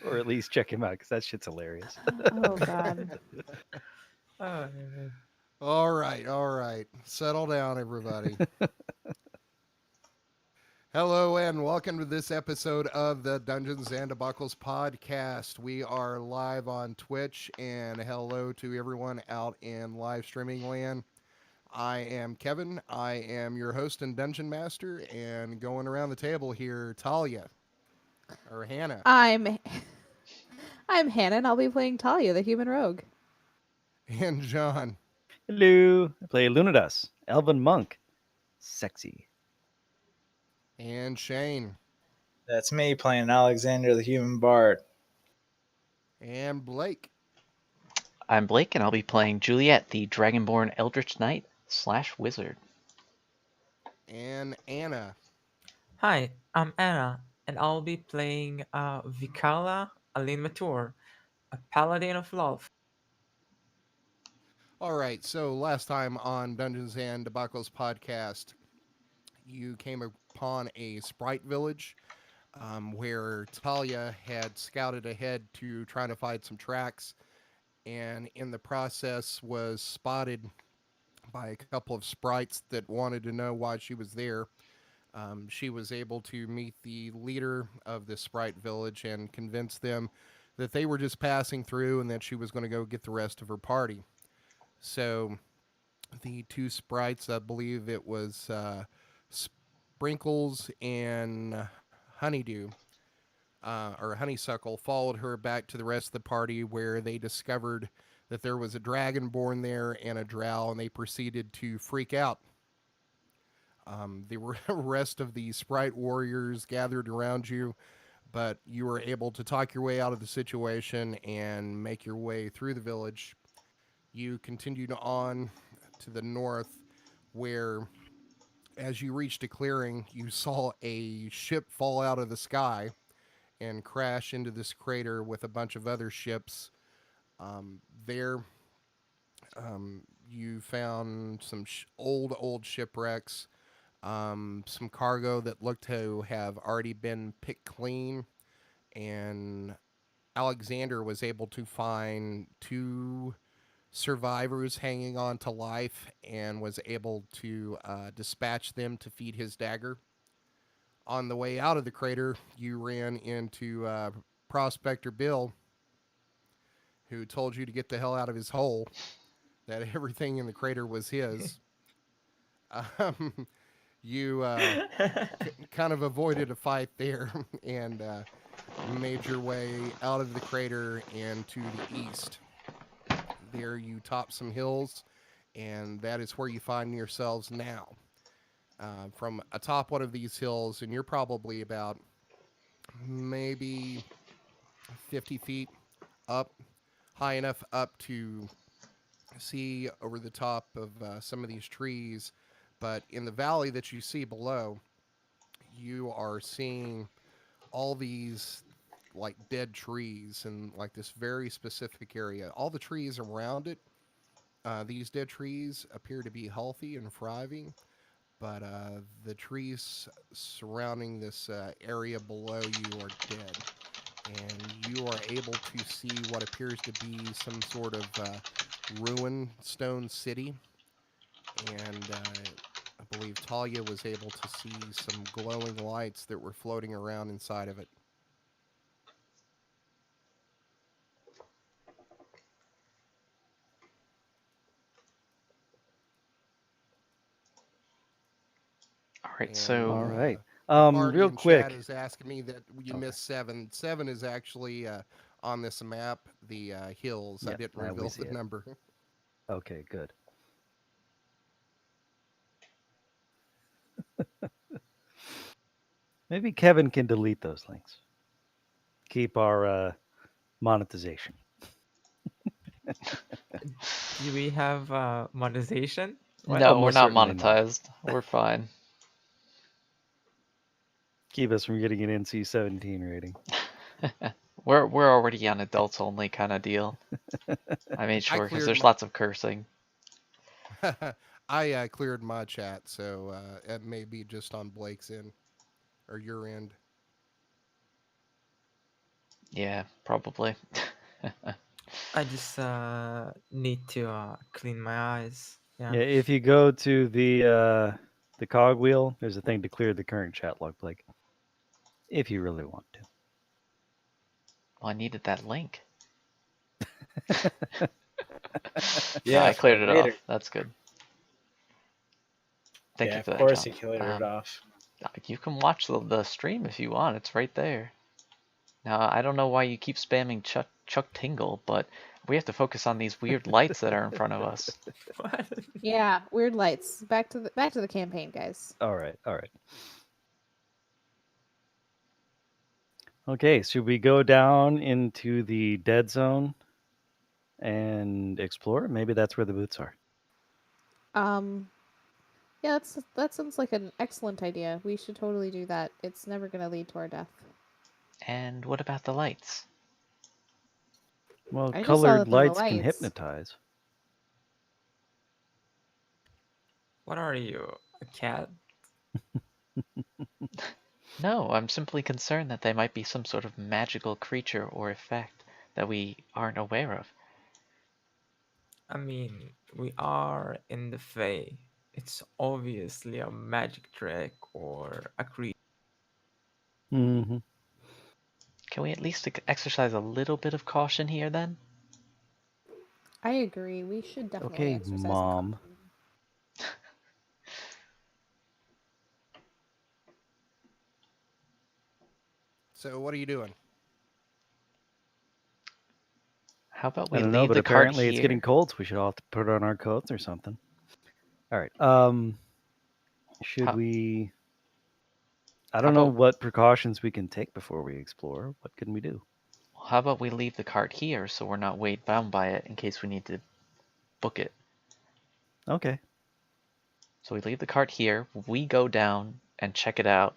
Or at least check him out because that shit's hilarious. Oh God. Oh, All right, all right. Settle down, everybody. Hello and welcome to this episode of the Dungeons and Debacles podcast. We are live on Twitch, and hello to everyone out in live streaming land. I am Kevin. I am your host and dungeon master, and going around the table here, Talia or Hannah I'm I'm Hannah, and I'll be playing Talia, the human rogue. and John. Hello. I play Lunadas, Elven Monk. Sexy. And Shane that's me playing Alexander the Human Bard. and Blake. I'm Blake, and I'll be playing Juliet, the Dragonborn Eldritch Knight / Wizard. And Anna. Hi, I'm Anna, and I'll be playing Vikala Alin Matur, a paladin of love. All right, so last time on Dungeons and Debacles podcast, you came upon a sprite village where Talia had scouted ahead to try to find some tracks, and in the process was spotted by a couple of sprites that wanted to know why she was there. She was able to meet the leader of the sprite village and convince them that they were just passing through and that she was going to go get the rest of her party. So the two sprites, I believe it was Sprinkles and Honeydew, or Honeysuckle, followed her back to the rest of the party where they discovered that there was a dragonborn there and a drow, and they proceeded to freak out. The rest of the sprite warriors gathered around you, but you were able to talk your way out of the situation and make your way through the village. You continued on to the north, where as you reached a clearing, you saw a ship fall out of the sky and crash into this crater with a bunch of other ships. There, you found some old shipwrecks, some cargo that looked to have already been picked clean, and Alexander was able to find two survivors hanging on to life and was able to dispatch them to feed his dagger. On the way out of the crater, you ran into Prospector Bill, who told you to get the hell out of his hole, that everything in the crater was his. Um, you kind of avoided a fight there and made your way out of the crater and to the east. There, you top some hills, and that is where you find yourselves now. From atop one of these hills, and you're probably about maybe 50 feet up, high enough up to see over the top of some of these trees. But in the valley that you see below, you are seeing all these like dead trees and like this very specific area. All the trees around it, these dead trees appear to be healthy and thriving, but the trees surrounding this area below you are dead. And you are able to see what appears to be some sort of ruined stone city. And I believe Talia was able to see some glowing lights that were floating around inside of it. All right, And All so right. the party Real in chat quick. is asking me that you Okay. missed seven. Seven is actually on this map, the hills. I Yeah, didn't we reveal see the it. number. Okay, good. Maybe Kevin can delete those links. Keep our monetization. Do we have monetization? What? Oh, no, we're most not certainly not. monetized. We're fine. Keep us from getting an NC-17 rating. We're already on adults only kind of deal. I made I sure because cleared there's my lots of cursing. I cleared my chat, so it may be just on Blake's end or your end. Yeah, probably. I just need to clean my eyes. Yeah. Yeah, if you go to the cogwheel, there's a thing to clear the current chat log, Blake. If you really want Well, I needed that link. to. No, I Yeah, for cleared it later. off. That's good. Thank Yeah, you for of that, course John. he cleared it off. You can watch the stream if you want. It's right there. Now, I don't know why you keep spamming Chuck Tingle, but we have to focus on these weird lights that are in front of us. What? Yeah, weird lights. Back to the campaign, guys. All right, all right. Okay, should we go down into the dead zone and explore? Maybe that's where the boots are. Yeah, that sounds like an excellent idea. We should totally do that. It's never gonna lead to our death. And what about the lights? Well, I just saw colored them in the lights can lights. hypnotize. What are you, a cat? No, I'm simply concerned that they might be some sort of magical creature or effect that we aren't aware of. I mean, we are in the Fae. It's obviously a magic trick or a creature. Mm-hmm. Can we at least exercise a little bit of caution here then? I agree. We should definitely Okay, exercise some Mom. caution. So what are you doing? How about I we don't know, leave but the cart apparently it's getting here? cold, so we should all have to put on our coats or something. All right. Should How, we? I how don't know about what precautions we can take before we explore. What can we do? how about we leave the cart here so we're not weighed bound by it in case we need to book it? Okay. So we leave the cart here, we go down and check it out.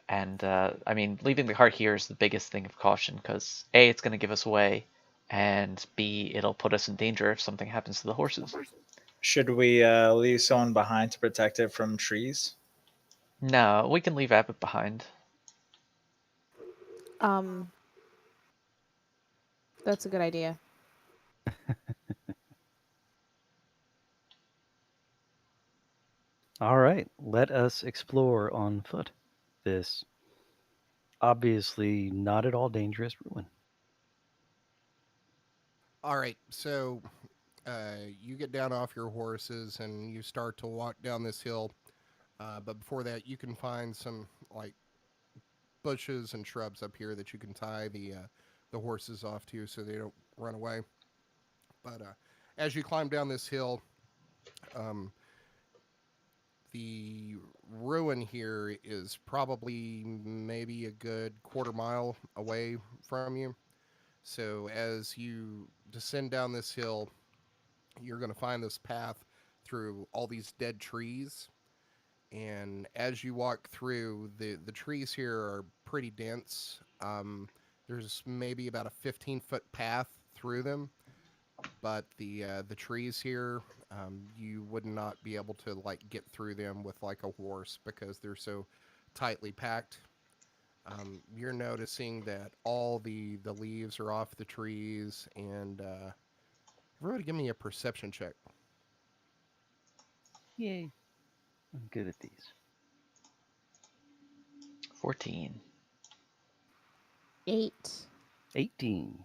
And I mean, leaving the cart here is the biggest thing of caution because A, it's going to give us away, and B, it'll put us in danger if something happens to the horses. Should we leave someone behind to protect it from trees? No, we can leave Abbott behind. Um, that's a good idea. All right. Let us explore on foot this obviously not at all dangerous ruin. All right, so you get down off your horses and you start to walk down this hill. But before that, you can find some like bushes and shrubs up here that you can tie the horses off to so they don't run away. But as you climb down this hill, um, the ruin here is probably maybe a good quarter mile away from you. So as you descend down this hill, you're going to find this path through all these dead trees. And as you walk through, the trees here are pretty dense. There's maybe about a 15-foot path through them, but the trees here, you would not be able to like get through them with like a horse because they're so tightly packed. You're noticing that all the leaves are off the trees, and everybody, give me a perception check. Yay. I'm good at these. 14. 8. 18.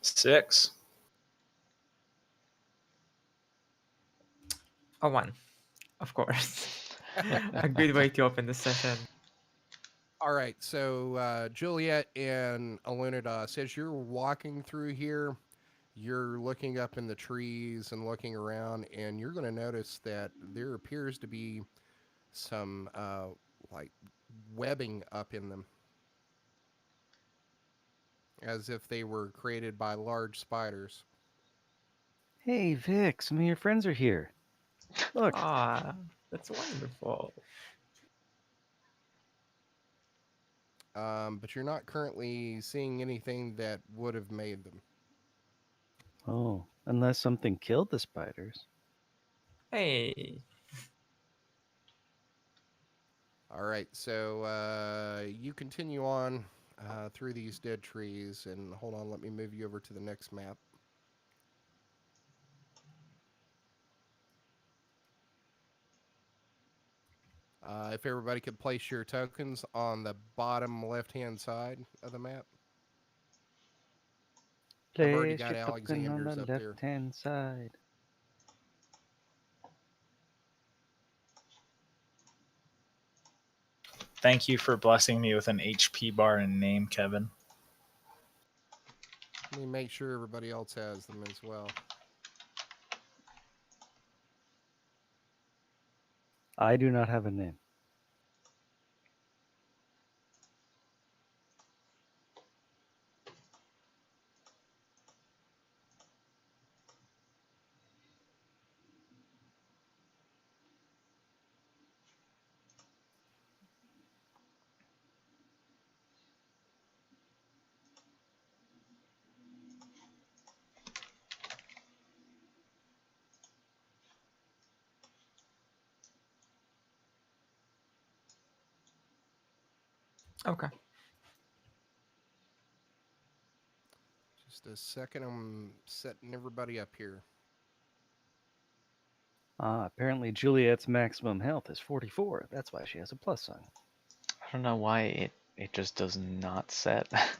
6. A one, of course. A good way to open the session. All right, so Juliet and Alunidas, as you're walking through here, you're looking up in the trees and looking around, and you're going to notice that there appears to be some like webbing up in them, as if they were created by large spiders. Hey, Vic, some of your friends are here. Look. Ah, that's wonderful. But you're not currently seeing anything that would have made them. Oh, unless something killed the spiders. Hey, All right, so you continue on through these dead trees, and hold on, let me move you over to the next map. If everybody could place your tokens on the bottom left-hand side of the map. I've already Place got your token on Alexander's the up there. left-hand side. Thank you for blessing me with an HP bar and name, Kevin. Let me make sure everybody else has them as well. I do not have a name. Okay. Just a second, I'm setting everybody up here. Apparently Juliet's maximum health is 44. That's why she has a plus sign. I don't know why it just does not set. That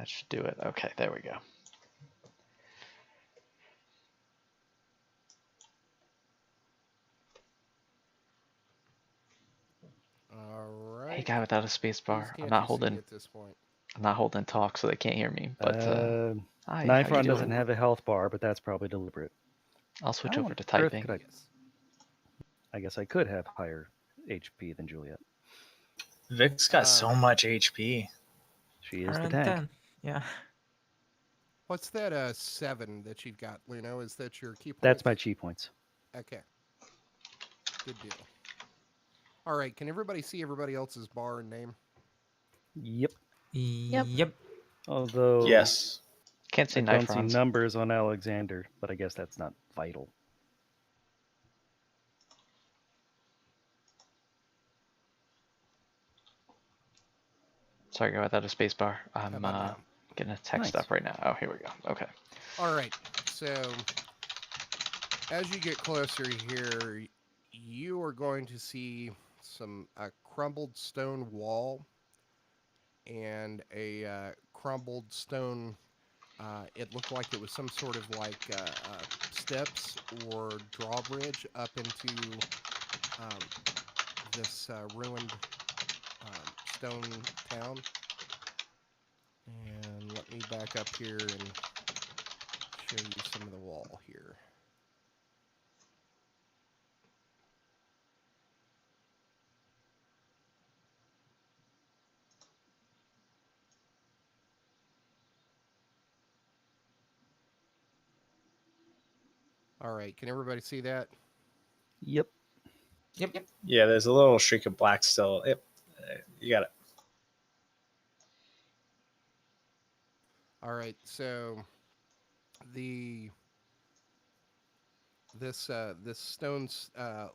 should do it. Okay, there we go. All right. Hey, guy without a space Who's bar. can't you see at this point? I'm not holding talk, so they can't hear me. But hi, how you Nifron doesn't doing? have a health bar, but that's probably deliberate. I'll switch How over on to earth typing. could I guess I could have higher HP than Juliet. Vic's got so much HP. She is the 110. tank. Yeah. What's that 7 that you've got, Luno? Is that your key points? That's my chi points. Okay. Good deal. All right, can everybody see everybody else's bar and name? Yep. Yep. Although Yes. Can't see I don't see Nifrons. numbers on Alexander, but I guess that's not vital. Sorry, guy without a space bar. How I'm about now? getting a text Nice. up right now. Oh, here we go. Okay. All right, so as you get closer here, you are going to see a crumbled stone wall and a crumbled stone. It looked like it was some sort of like steps or drawbridge up into this ruined stone town. And let me back up here and show you some of the wall here. All right, can everybody see that? Yep. Yep. Yeah, there's a little streak of black still. Yep. You got it. All right, so this stone's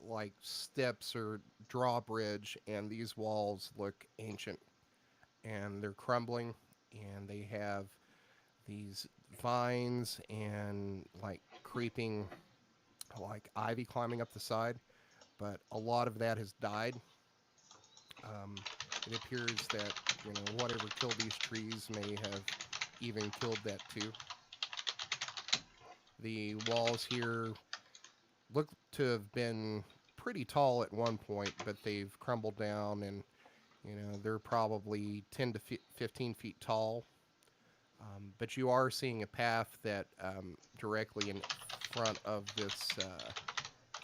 like steps or drawbridge, and these walls look ancient, and they're crumbling, and they have these vines and like creeping like ivy climbing up the side, but a lot of that has died. It appears that whatever killed these trees may have even killed that too. The walls here look to have been pretty tall at one point, but they've crumbled down, and they're probably 10 to 15 feet tall. But you are seeing a path that directly in front of this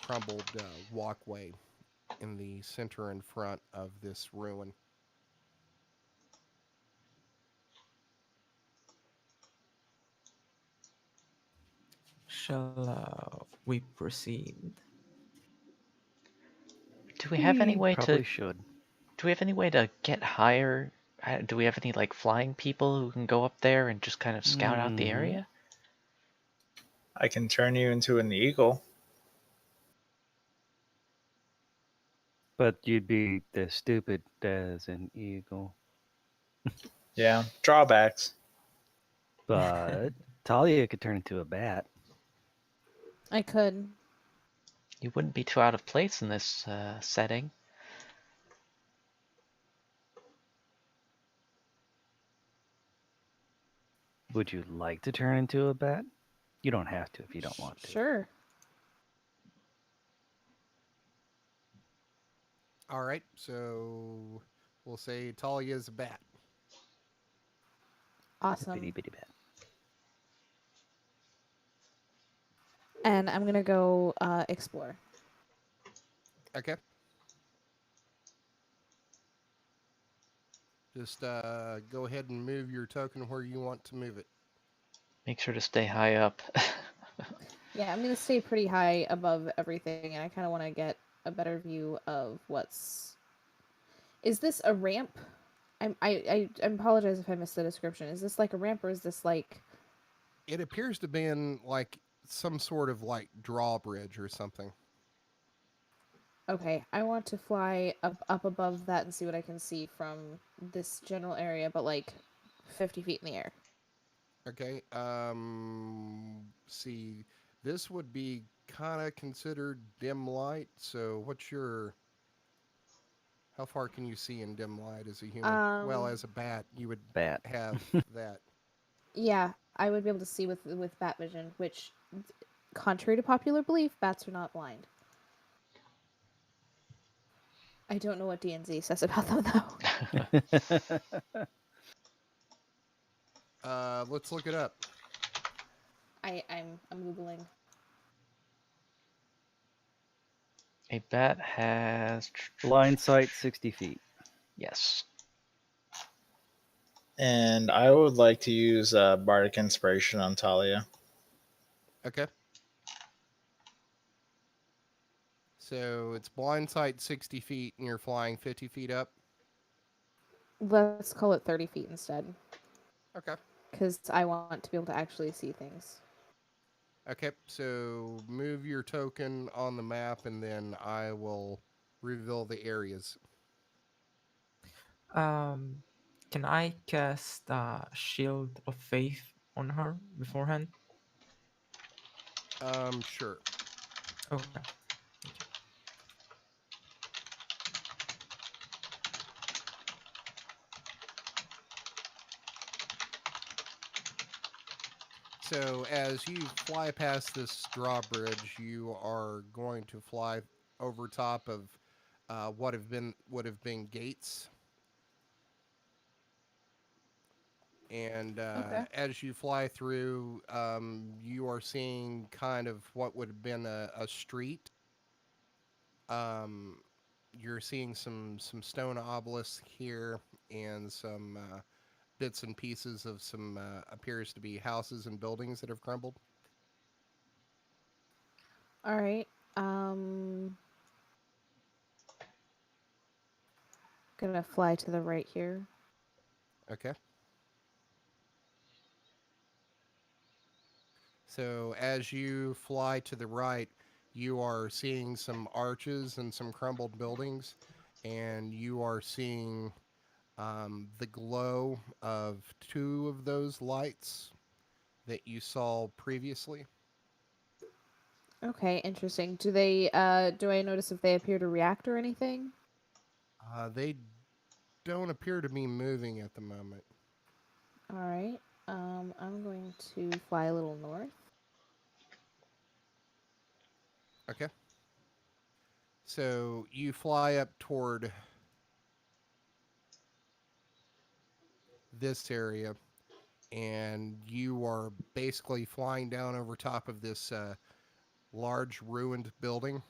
crumbled walkway in the center and front of this ruin. Shall we proceed? Do we have any way probably to? should. Do we have any way to get higher? Do we have any like flying people who can go up there and just kind of scout out the area? I can turn you into an eagle. But you'd be as stupid as an eagle. Yeah, drawbacks. But Talia could turn into a bat. I could. You wouldn't be too out of place in this setting. Would you like to turn into a bat? You don't have to if you don't want to. Sure. All right, so we'll say Talia's a bat. Awesome. Bitty bitty bat. And I'm gonna go explore. Okay. Just go ahead and move your token where you want to move it. Make sure to stay high up. Yeah, I'm gonna stay pretty high above everything, and I kind of want to get a better view of what's. Is this a ramp? I apologize if I missed the description. Is this like a ramp, or is this like? It appears to be in like some sort of like drawbridge or something. Okay, I want to fly up above that and see what I can see from this general area, but like 50 feet in the air. Okay. See, this would be kind of considered dim light. So, how far can you see in dim light as a human? Well, as a bat, you would Bat. have that. Yeah, I would be able to see with bat vision, which, contrary to popular belief, bats are not blind. I don't know what DNZ says about them though. Let's look it up. I'm googling. A bat has Line sight 60 feet. yes. And I would like to use Bardic Inspiration on Talia. Okay. So it's blind sight 60 feet, and you're flying 50 feet up. Let's call it 30 feet instead, Okay. because I want to be able to actually see things. Okay, so move your token on the map, and then I will reveal the areas. Can I cast Shield of Faith on her beforehand? Sure. Okay. So as you fly past this drawbridge, you are going to fly over top of would have been gates. And Okay. as you fly through, you are seeing kind of what would have been a street. You're seeing some stone obelisks here and some bits and pieces of some appears to be houses and buildings that have crumbled. All right. Gonna fly to the right here. Okay. So as you fly to the right, you are seeing some arches and some crumbled buildings, and you are seeing the glow of two of those lights that you saw previously. Okay, interesting. Do I notice if they appear to react or anything? They don't appear to be moving at the moment. All right. I'm going to fly a little north. Okay. So you fly up toward this area, and you are basically flying down over top of this large ruined building.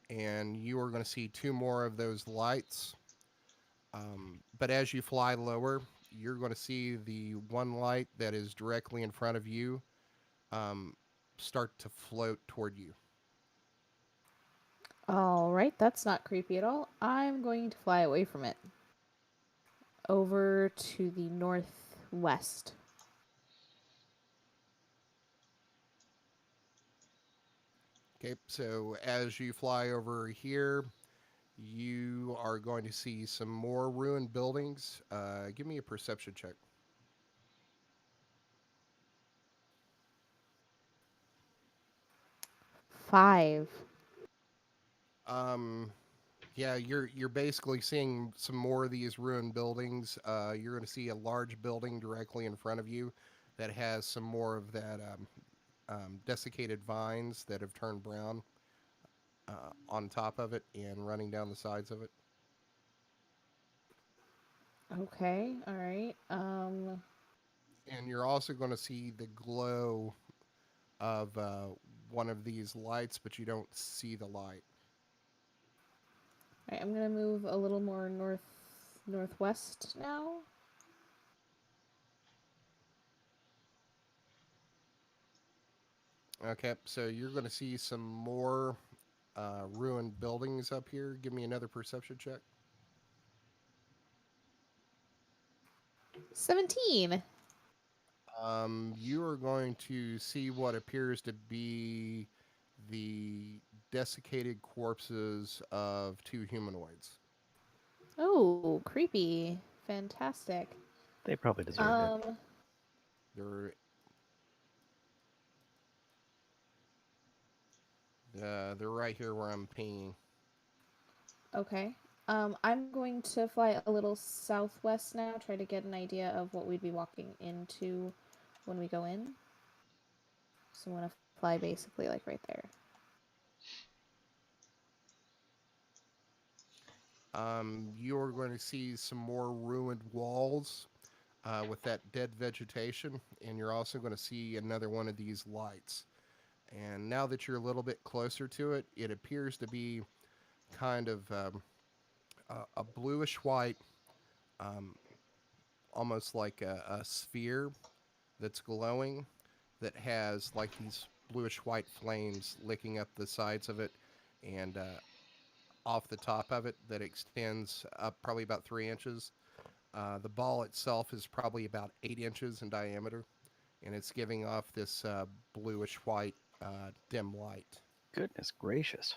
And you are going to see two more of those lights. But as you fly lower, you're going to see the one light that is directly in front of you um, start to float toward you. All right, that's not creepy at all. I'm going to fly away from it. Over to the northwest. Okay, so as you fly over here, You are going to see some more ruined buildings. Give me a perception check. 5. Um, yeah, you're basically seeing some more of these ruined buildings. You're going to see a large building directly in front of you that has some more of that desiccated vines that have turned brown on top of it and running down the sides of it. Okay, all right. And you're also going to see the glow of one of these lights, but you don't see the light. All right, I'm gonna move a little more northwest now. Okay, so you're going to see some more ruined buildings up here. Give me another perception check. 17. You are going to see what appears to be the desiccated corpses of two humanoids. Oh, creepy. Fantastic. They probably deserved it. They're they're right here where I'm peeing. Okay. I'm going to fly a little southwest now, try to get an idea of what we'd be walking into when we go in. So I'm gonna fly basically like right there. You're going to see some more ruined walls with that dead vegetation, and you're also going to see another one of these lights. And now that you're a little bit closer to it, it appears to be kind of a bluish white, um, almost like a sphere that's glowing that has like these bluish white flames licking up the sides of it and off the top of it that extends up probably about 3 inches. The ball itself is probably about 8 inches in diameter, and it's giving off this bluish white dim light. Goodness gracious.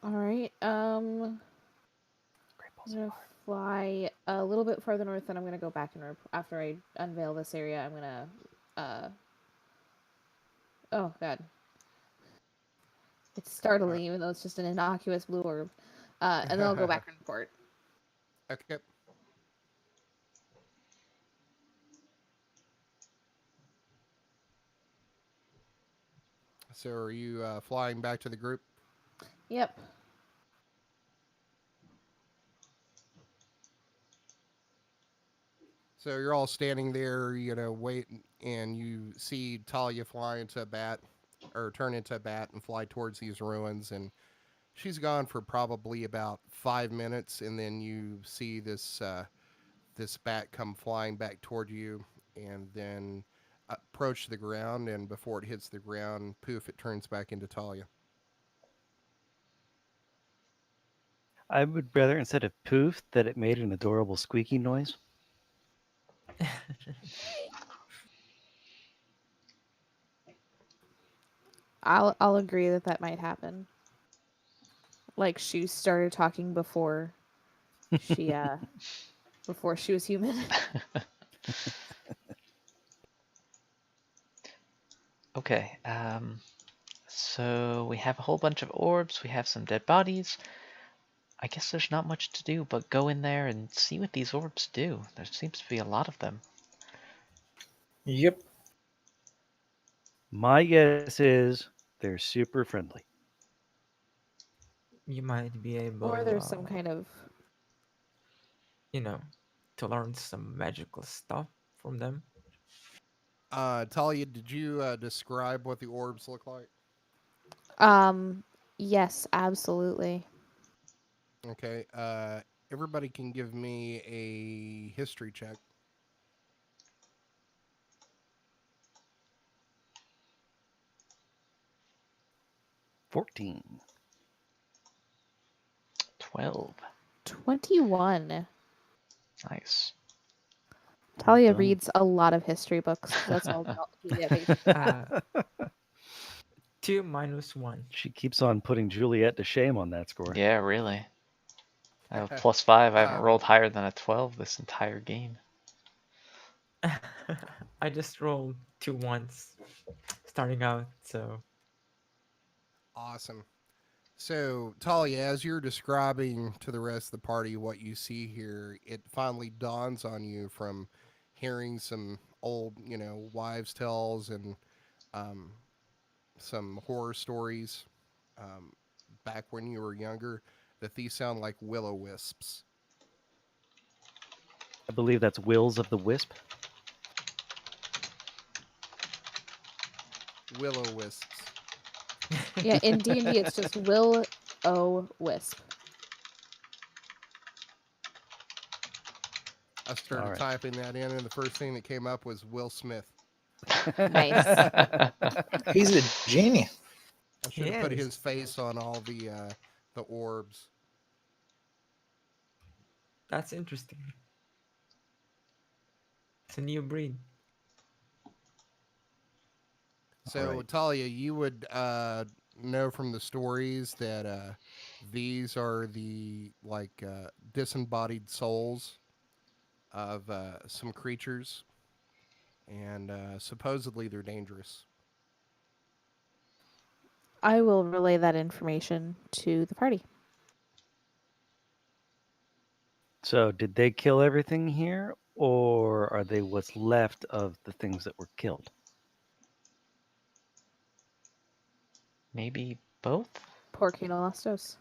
All right. Great I'm balls gonna of fire. fly a little bit farther north, and I'm gonna go back and after I unveil this area. I'm gonna. Oh God, it's startling, even though it's just an innocuous blue orb. And then I'll go back and report. Okay. So are you flying back to the group? Yep. So you're all standing there, waiting, and you see Talia fly into a bat, or turn into a bat and fly towards these ruins. And she's gone for probably about 5 minutes, and then you see this bat come flying back toward you, and then approach the ground. And before it hits the ground, poof! It turns back into Talia. I would rather, instead of poof, that it made an adorable squeaky noise. I'll agree that that might happen. Like she started talking before she before she was human. Okay, so we have a whole bunch of orbs, we have some dead bodies. I guess there's not much to do but go in there and see what these orbs do. There seems to be a lot of them. Yep. My guess is they're super friendly. You might be able, Or there's some kind of you know, to learn some magical stuff from them. Talia, did you describe what the orbs look like? yes, absolutely. Okay. Everybody can give me a history check. 14. 12. 21. Nice. Talia done. reads a lot of history books. That's all. Uh, 2 minus 1. She keeps on putting Juliet to shame on that score. Yeah, really. I have +5. I haven't Um, rolled higher than a 12 this entire game. I just rolled 2 ones starting out, so Awesome. So, Talia, as you're describing to the rest of the party what you see here, it finally dawns on you from hearing some old, wives' tales and um, some horror stories um, back when you were younger that these sound like willow wisps. I believe that's Wills of the Wisp. Willow wisps. Yeah, in D&D it's just Will O Wisp. I started All right. typing that in, and the first thing that came up was Will Smith. Nice. He's a genius. I should have put Yes. his face on all the orbs. that's interesting. It's a new breed. So, right. Talia, you would know from the stories that these are the disembodied souls of some creatures, and supposedly they're dangerous. I will relay that information to the party. So, did they kill everything here, or are they what's left of the things that were killed? Maybe both? Poor Lastos.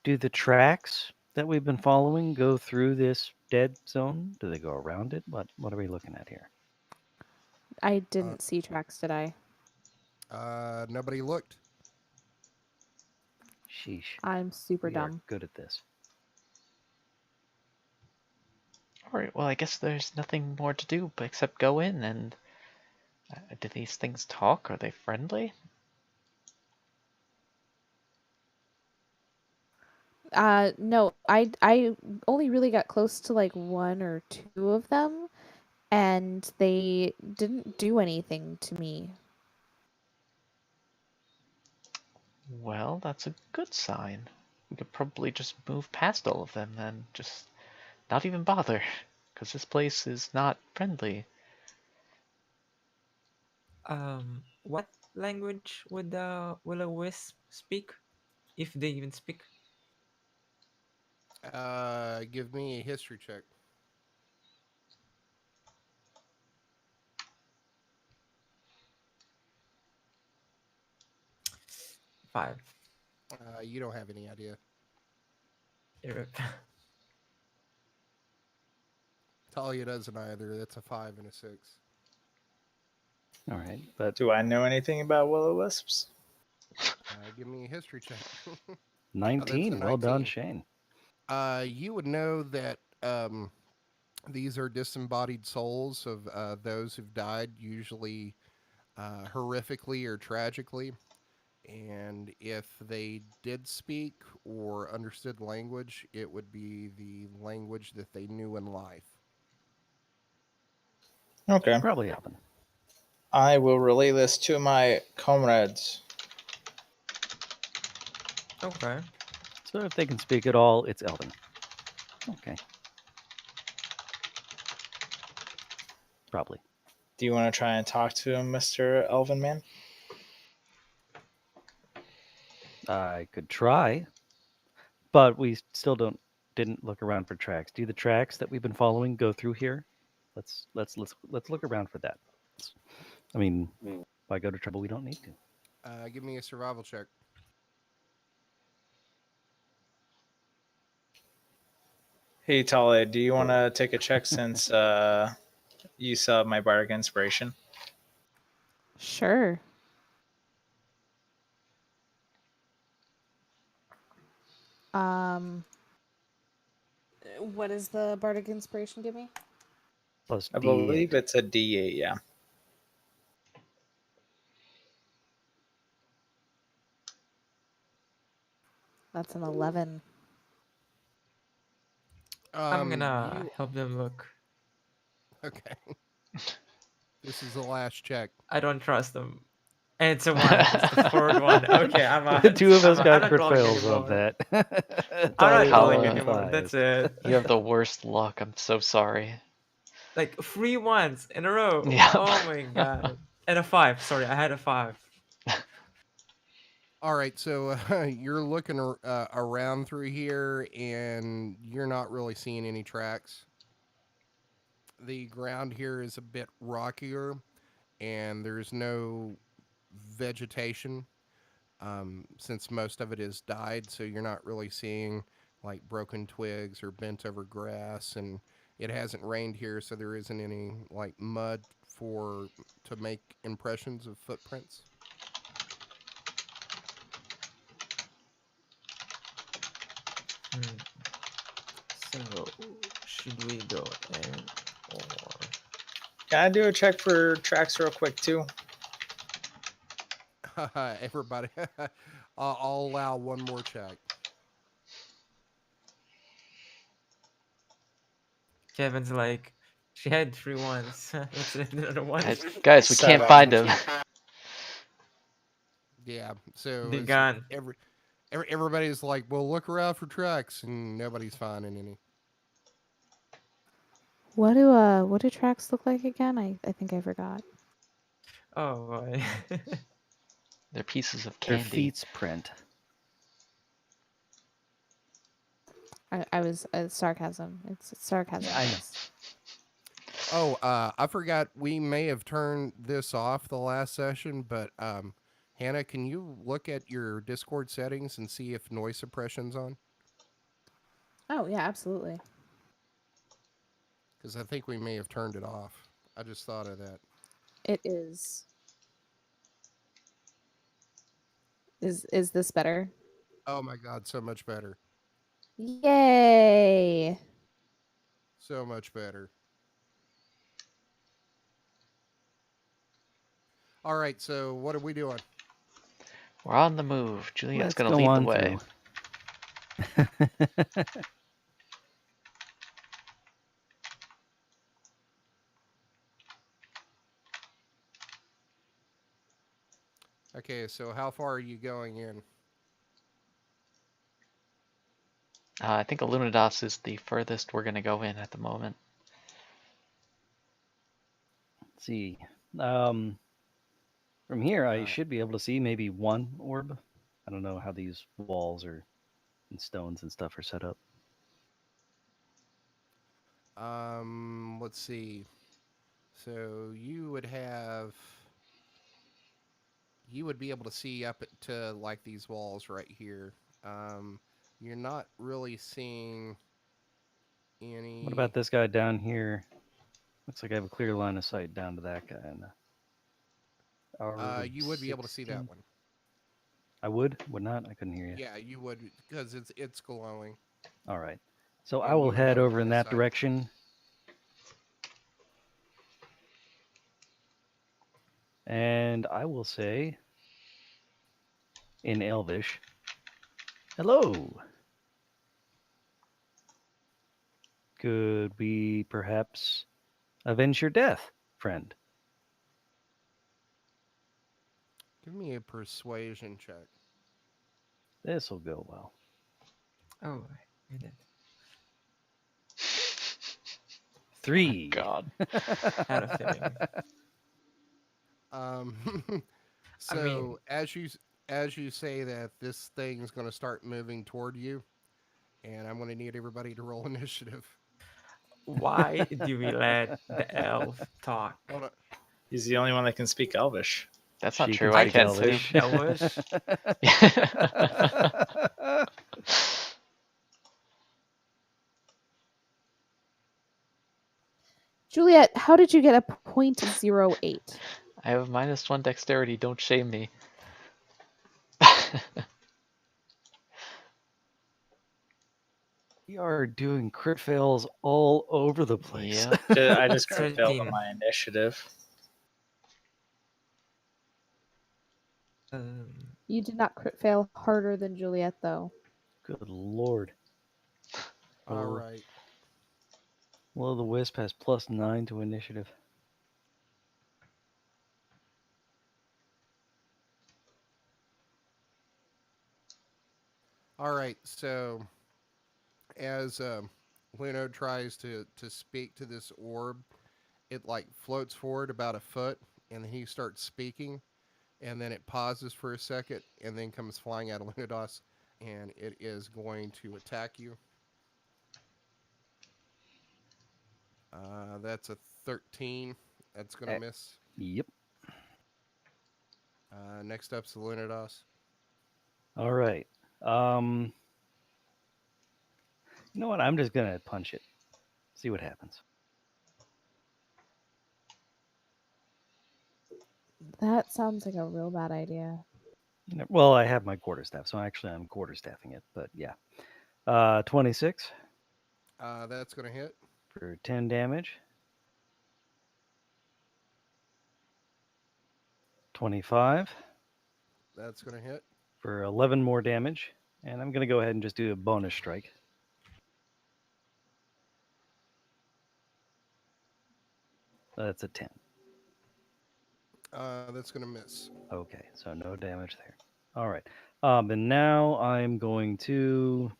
Do the tracks that we've been following go through this dead zone? Do they go around it? What are we looking at here? I didn't see tracks, did I? Nobody looked. Sheesh. I'm super We are dumb. good at this. Alright, well, I guess there's nothing more to do but except go in and... do these things talk? Are they friendly? No, I only really got close to like one or two of them, and they didn't do anything to me. Well, that's a good sign. We could probably just move past all of them then. Just not even bother. Because this place is not friendly. What language would the will-o-wisp speak, if they even speak? Give me a history check. Five. You don't have any idea. Rip. Talia doesn't either. That's a 5 and a 6. All right, but Do I know anything about will-o-wisps? Give me a history check. 19. Well done, 19. Shane. You would know that these are disembodied souls of those who've died, usually horrifically or tragically. And if they did speak or understood language, it would be the language that they knew in life. Okay. Probably Alvin. I will relay this to my comrades. Okay. So if they can speak at all, it's Elvin. Okay. Probably. Do you want to try and talk to him, Mr. Elven Man? I could try, but we still didn't look around for tracks. Do the tracks that we've been following go through here? Let's look around for that. I mean, why go to trouble we don't need to? Give me a survival check. Hey, Talia, do you want to take a check since you saw my bardic inspiration? Sure. What does the bardic inspiration give me? Plus I D8. believe it's a D8, yeah. That's an 11. I'm gonna help them look. Okay. This is the last check. I don't trust them And it's a one. It's the fourth one. Okay, I'm out. The two of us I'm got not crit rolling fails on anymore. that. I'm not Tyler's How, rolling rolling the anymore. That's highest. it. You have the worst luck. I'm so sorry. Like 3 ones in a row. Yeah. Oh my god. And a 5. Sorry, I had a 5. All right, so you're looking around through here, and you're not really seeing any tracks. The ground here is a bit rockier, and there's no vegetation since most of it is died, so you're not really seeing like broken twigs or bent over grass, and it hasn't rained here, so there isn't any like mud for to make impressions of footprints. Hmm. So, should we go in or Can I do a check for tracks real quick too? Everybody, I'll allow one more check. Kevin's like, she had 3 ones. Let's hit another one. Guys, we can't find him. Yeah, so The gun. everybody's like, well, look around for tracks, and nobody's finding any. What do tracks look like again? I think I forgot. Oh boy. They're pieces of Their candy. feet's print. I was sarcasm. It's sarcasm. I know. yes. Oh, I forgot we may have turned this off the last session, but Hannah, can you look at your Discord settings and see if noise suppression's on? Oh yeah, absolutely. Because I think we may have turned it off. I just thought of that. It is. Is this better? Oh my God, so much better. Yay! So much better. All right, so what are we doing? We're on the move. Juliet's Let's gonna go lead the on way. through. Okay, so how far are you going in? I think Illuminados is the furthest we're gonna go in at the moment. Let's see. From here, I Uh, should be able to see maybe one orb. I don't know how these walls or and stones and stuff are set up. Let's see. So you would be able to see up to like these walls right here. Um, you're not really seeing any. What about this guy down here? Looks like I have a clear line of sight down to that guy. You would be able to see that one. I would not. I couldn't hear you. Yeah, you would because it's glowing. All right. So I And will you would head have over line in of that sight. direction. And I will say in Elvish, hello. Could we perhaps avenge your death, friend? Give me a persuasion check. This will go well. Oh, I did. 3. God. Had a feeling. So I mean- as you say that, this thing is going to start moving toward you, and I'm going to need everybody to roll initiative. Why do we let the elf talk? Hold on. He's the only one that can speak Elvish. That's not She true. can I speak can Elvish. too. Elvish? Juliet, how did you get a .08? I have a -1 dexterity. Don't shame me. We are doing crit fails all over the place. Yeah. I just failed 13. on my initiative. You did not crit fail harder than Juliet, though. Good lord. All Oh. right. Will the Wisp has +9 to initiative. All right, so as Luno tries to speak to this orb, it like floats forward about a foot, and then he starts speaking, and then it pauses for a second, and then comes flying out of Lunados, and it is going to attack you. That's a 13. That's gonna Eh, miss. Yep. Next up's the Lunados. All right. Um, you know what? I'm just gonna punch it. See what happens. That sounds like a real bad idea. Well, I have my quarterstaff, so actually I'm quarterstaffing it. But yeah. 26 That's gonna hit. for 10 damage. 25 That's gonna hit. for 11 more damage. And I'm gonna go ahead and just do a bonus strike. That's a 10. That's gonna miss. Okay, so no damage there. All right. And now I'm going to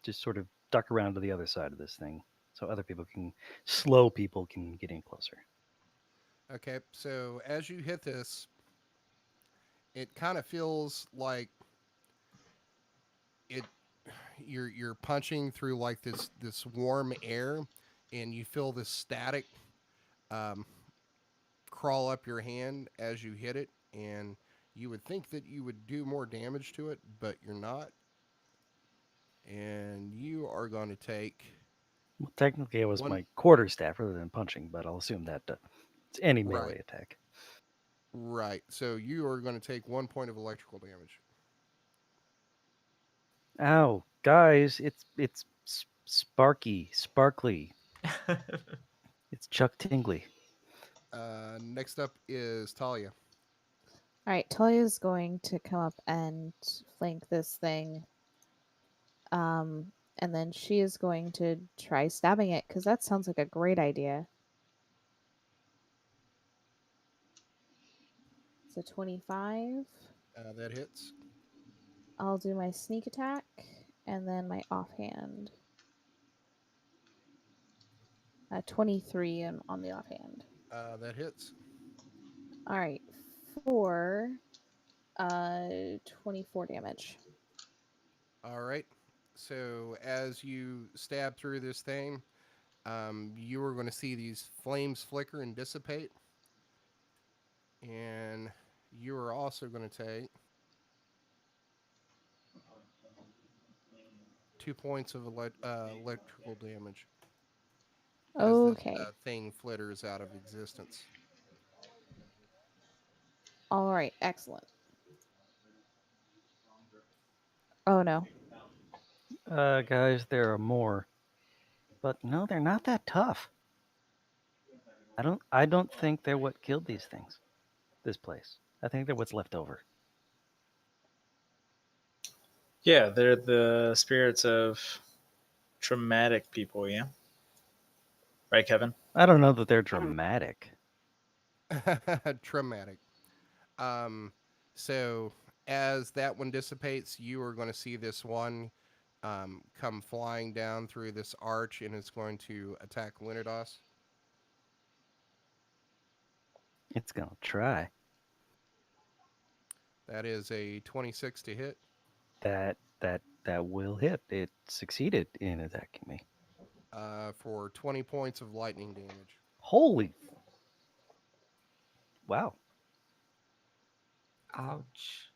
just sort of duck around to the other side of this thing so other people can, slow people can get in closer. Okay, so as you hit this, it kind of feels like it you're punching through like this warm air, and you feel this static um, crawl up your hand as you hit it, and you would think that you would do more damage to it, but you're not. And you are going to take Well, technically, it was one. my quarterstaff rather than punching, but I'll assume that it's any Right, melee attack. right. So you are going to take 1 point of electrical damage. Ow, guys, it's sparkly. It's Chuck Tingley. Next up is Talia. All right, Talia's going to come up and flank this thing. And then she is going to try stabbing it because that sounds like a great idea. So 25. That hits. I'll do my sneak attack and then my offhand. 23 on the offhand. That hits. All right, for 24 damage. All right. So as you stab through this thing, you are going to see these flames flicker and dissipate. And you are also going to take 2 points of electrical damage as this Okay. thing flitters out of existence. All right, excellent. Oh no. Guys, there are more, but no, they're not that tough. I don't think they're what killed these things. This place. I think they're what's left over. Yeah, they're the spirits of traumatic people. Yeah, right, Kevin. I don't know that they're dramatic. Traumatic. Um, so as that one dissipates, you are going to see this one come flying down through this arch, and it's going to attack Lunados. It's gonna try. That is a 26 to hit. That will hit. It succeeded in attacking me. For 20 points of lightning damage. Holy wow. Ouch.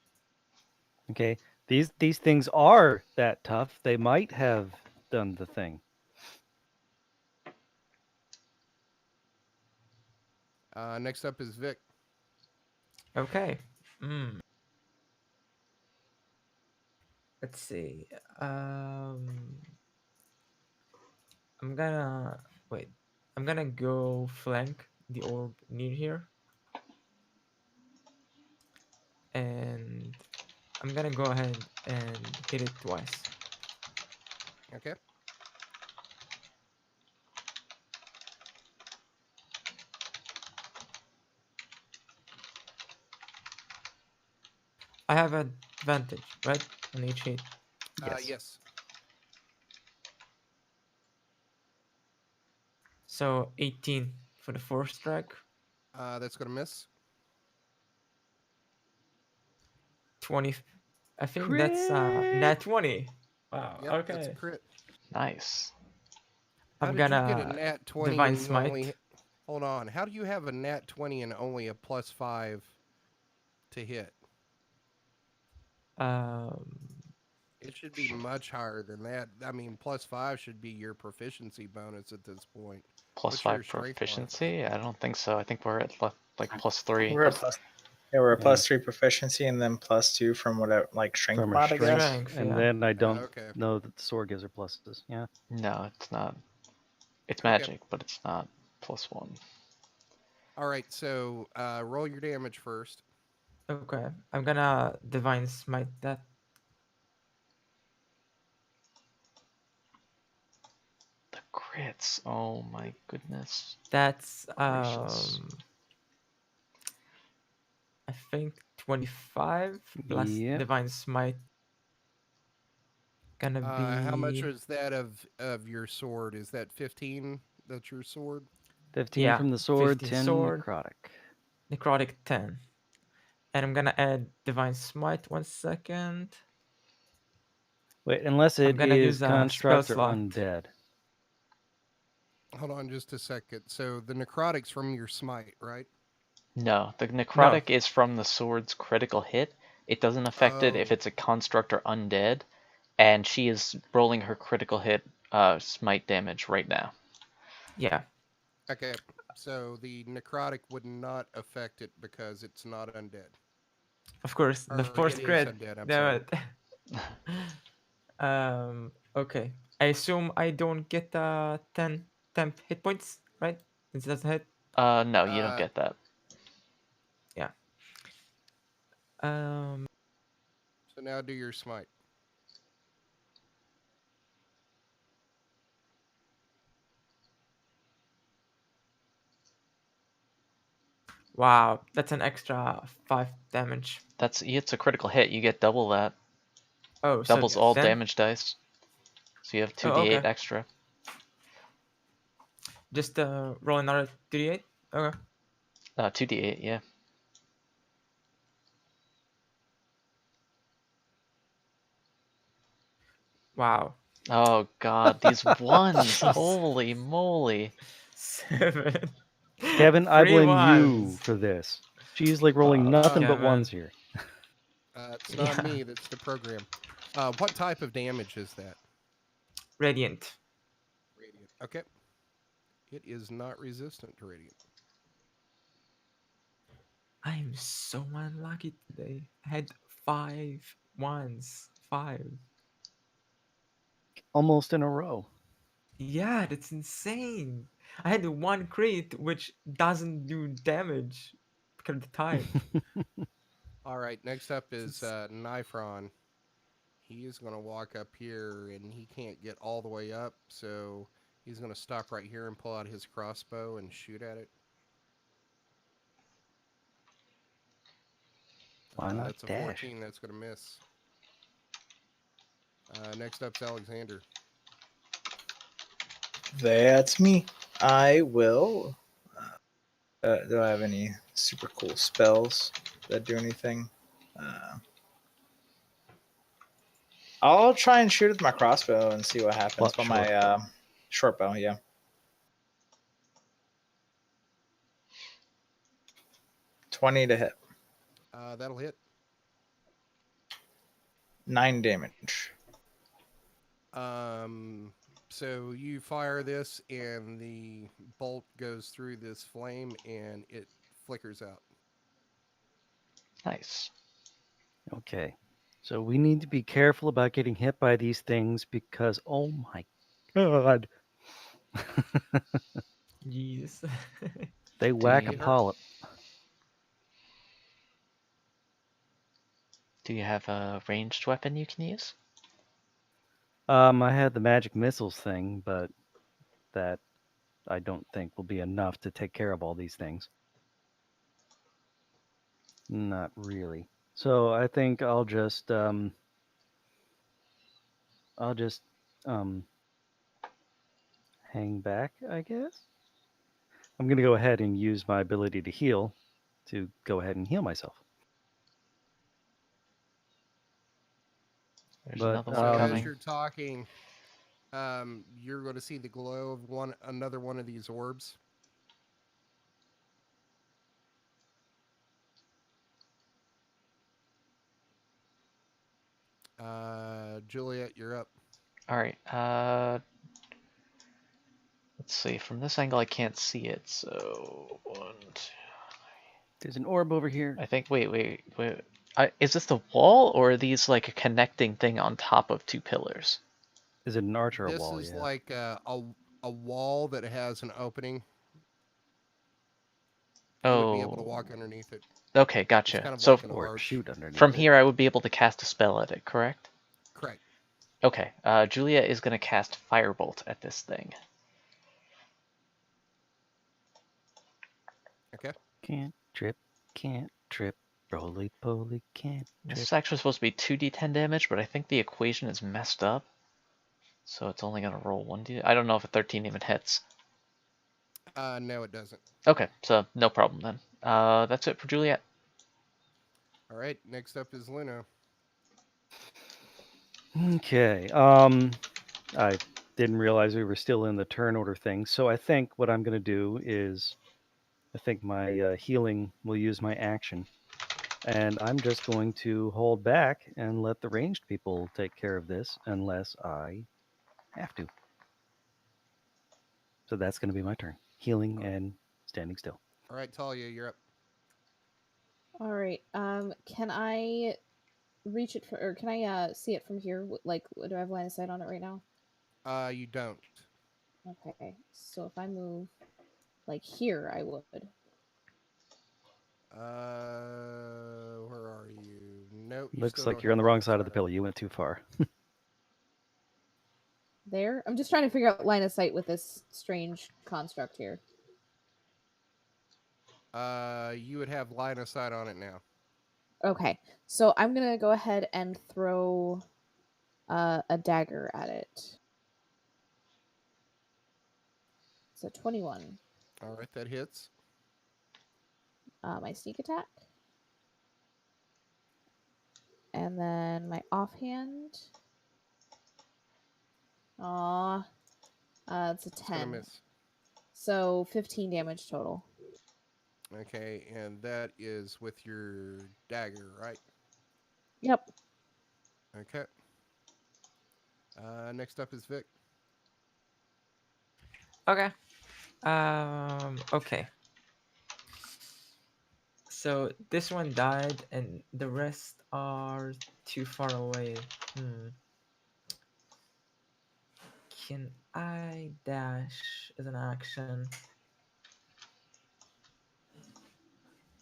Okay. These things are that tough. They might have done the thing. Next up is Vic. Okay. Let's see. I'm gonna wait. I'm gonna go flank the orb near here, and I'm gonna go ahead and hit it twice. Okay. I have advantage, right, on each hit. Yes. Yes. So 18 for the fourth strike. That's gonna miss. 20. I think that's Crit. nat 20. Wow. Yep, that's a Okay. crit. Nice. How I'm did you get a gonna nat 20 divine and you only smite. hold on? How do you have a nat 20 and only a +5 to hit? Um, It should be much higher than that. I mean, +5 should be your proficiency bonus at this point. Plus What's your 5 strength modifier? proficiency? I don't think so. I think we're at like +3. We're a plus. Yeah, we're a Yeah. +3 proficiency and then +2 from whatever, like strength From her mod, I strength, guess. Strength, and yeah. then I don't Okay. know that the sword gives her pluses. Yeah. No, it's not. It's Okay. magic, but it's not +1. All right. So roll your damage first. Okay. I'm gonna divine smite that. The crits. Oh my goodness. That's Gracious. I think 25 plus Yep. divine smite. Gonna How much be was that of your sword? Is that 15? That's your sword. 15 yeah, from the sword, 15 10 sword, necrotic. necrotic 10. And I'm gonna add divine smite 1 second. Wait, unless I'm it gonna is use a spell construct or slot. undead. Hold on just a second. So the necrotics from your smite, right? No, the No. necrotic is from the sword's critical hit. It doesn't affect it if Oh, it's a construct or undead, and she is rolling her critical hit smite damage right now. Yeah. okay. So the necrotic would not affect it because it's not undead. Of course, the Or fourth it is crit. undead. I'm Damn sorry. it. Okay. I assume I don't get 10 temp hit points, right? Since it doesn't hit. No, you don't Uh, get that. Yeah. Um. so now do your smite. Wow, that's an extra 5 damage. It's a critical hit. You get double that. Oh, so Doubles all Yes. 10? damage dice. So you have Oh, 2d8 okay. extra. Just roll another 38. Okay. 2d8, yeah. Wow. Oh god, these ones! Jeez. Holy moly! 7. Kevin, I 3 blame you ones. for this. She's like rolling Oh, nothing but Kevin. ones here. It's not Yeah. me. That's the program. What type of damage is that? Radiant. Radiant. Okay. It is not resistant to radiant. I am so unlucky today. I had 5 ones. 5. Almost in a row. Yeah, that's insane. I had one crit which doesn't do damage because of the type. All right. Next up is It's- Nifron. He is going to walk up here and he can't get all the way up. So he's going to stop right here and pull out his crossbow and shoot at it. Why not That's a dash? 14. That's going to miss. Next up's Alexander. That's me. I will. Do I have any super cool spells that do anything? I'll try and shoot with my crossbow and see what happens. What, But my short short bow, yeah. 20 to hit. That'll hit. 9 damage. So you fire this, and the bolt goes through this flame, and it flickers out. Nice. Okay. So we need to be careful about getting hit by these things because, oh my god, Jeez. they Do whack a you, polyp. do you have a ranged weapon you can use? I had the magic missiles thing, but that I don't think will be enough to take care of all these things. Not really. So I think I'll just I'll just um, hang back, I guess. I'm going to go ahead and use my ability to heal to go ahead and heal myself. There's But another So one as coming. you're talking, you're going to see the glow of another one of these orbs. Juliet, you're up. All right. Let's see. From this angle, I can't see it. So one, two. there's an orb over here. I think. Wait. Is this the wall, or are these like a connecting thing on top of two pillars? Is it an arch or a This wall? is Yeah. like a wall that has an opening. You would be able to Oh. walk underneath it. Okay, It's gotcha. kind of So like an Or arch. shoot underneath from it. here, I would be able to cast a spell at it, correct? Correct. Okay. Julia is going to cast Firebolt at this thing. Okay. Can't trip. Roly poly, can't This trip. is actually supposed to be 2d10 damage, but I think the equation is messed up. So it's only going to roll 1d. I don't know if a 13 even hits. No, it doesn't. Okay, so no problem then. That's it for Juliet. All right. Next up is Luna. Okay. I didn't realize we were still in the turn order thing. So I think what I'm going to do is, I think my healing will use my action, and I'm just going to hold back and let the ranged people take care of this unless I have to. So that's going to be my turn, healing and standing still. All right, Talia, you're up. All right. Can I reach it or can I see it from here? Like, do I have line of sight on it right now? You don't. Okay. So if I move like here, I would. Where are you? Nope. You Looks still like don't you're on have the line wrong of side of sight the on pillar. You went too far. There. I'm just trying to figure out line of sight with this strange construct here. it. You would have line of sight on it now. Okay. So I'm gonna go ahead and throw a dagger at it. So 21. All right, that hits. My sneak attack. And then my offhand. Aw. It's a It's gonna 10. miss. So 15 damage total. Okay, and that is with your dagger, right? Yep. Okay. Next up is Vic. Okay. Okay. So this one died, and the rest are too far away. Can I dash as an action?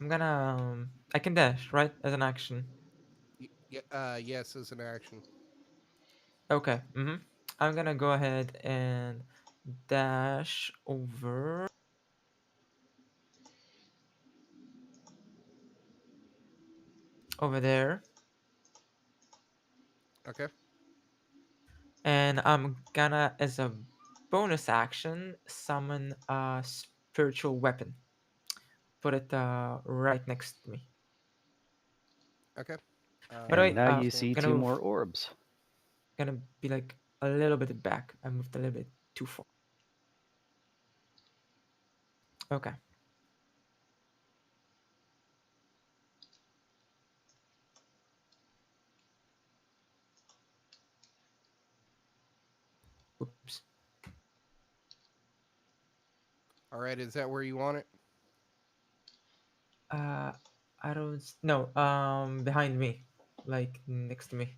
I'm gonna. I can dash, right? As an action. Yes, as an action. Okay. I'm gonna go ahead and dash over there, Okay. and I'm gonna, as a bonus action, summon a spiritual weapon. Put it right next to me. Okay. By the And way, now you Stand. see gonna two move, more orbs. gonna be like a little bit back. I moved a little bit too far. Okay. Oops. All right, is that where you want it? Uh, I don't. No. Behind me, like next to me.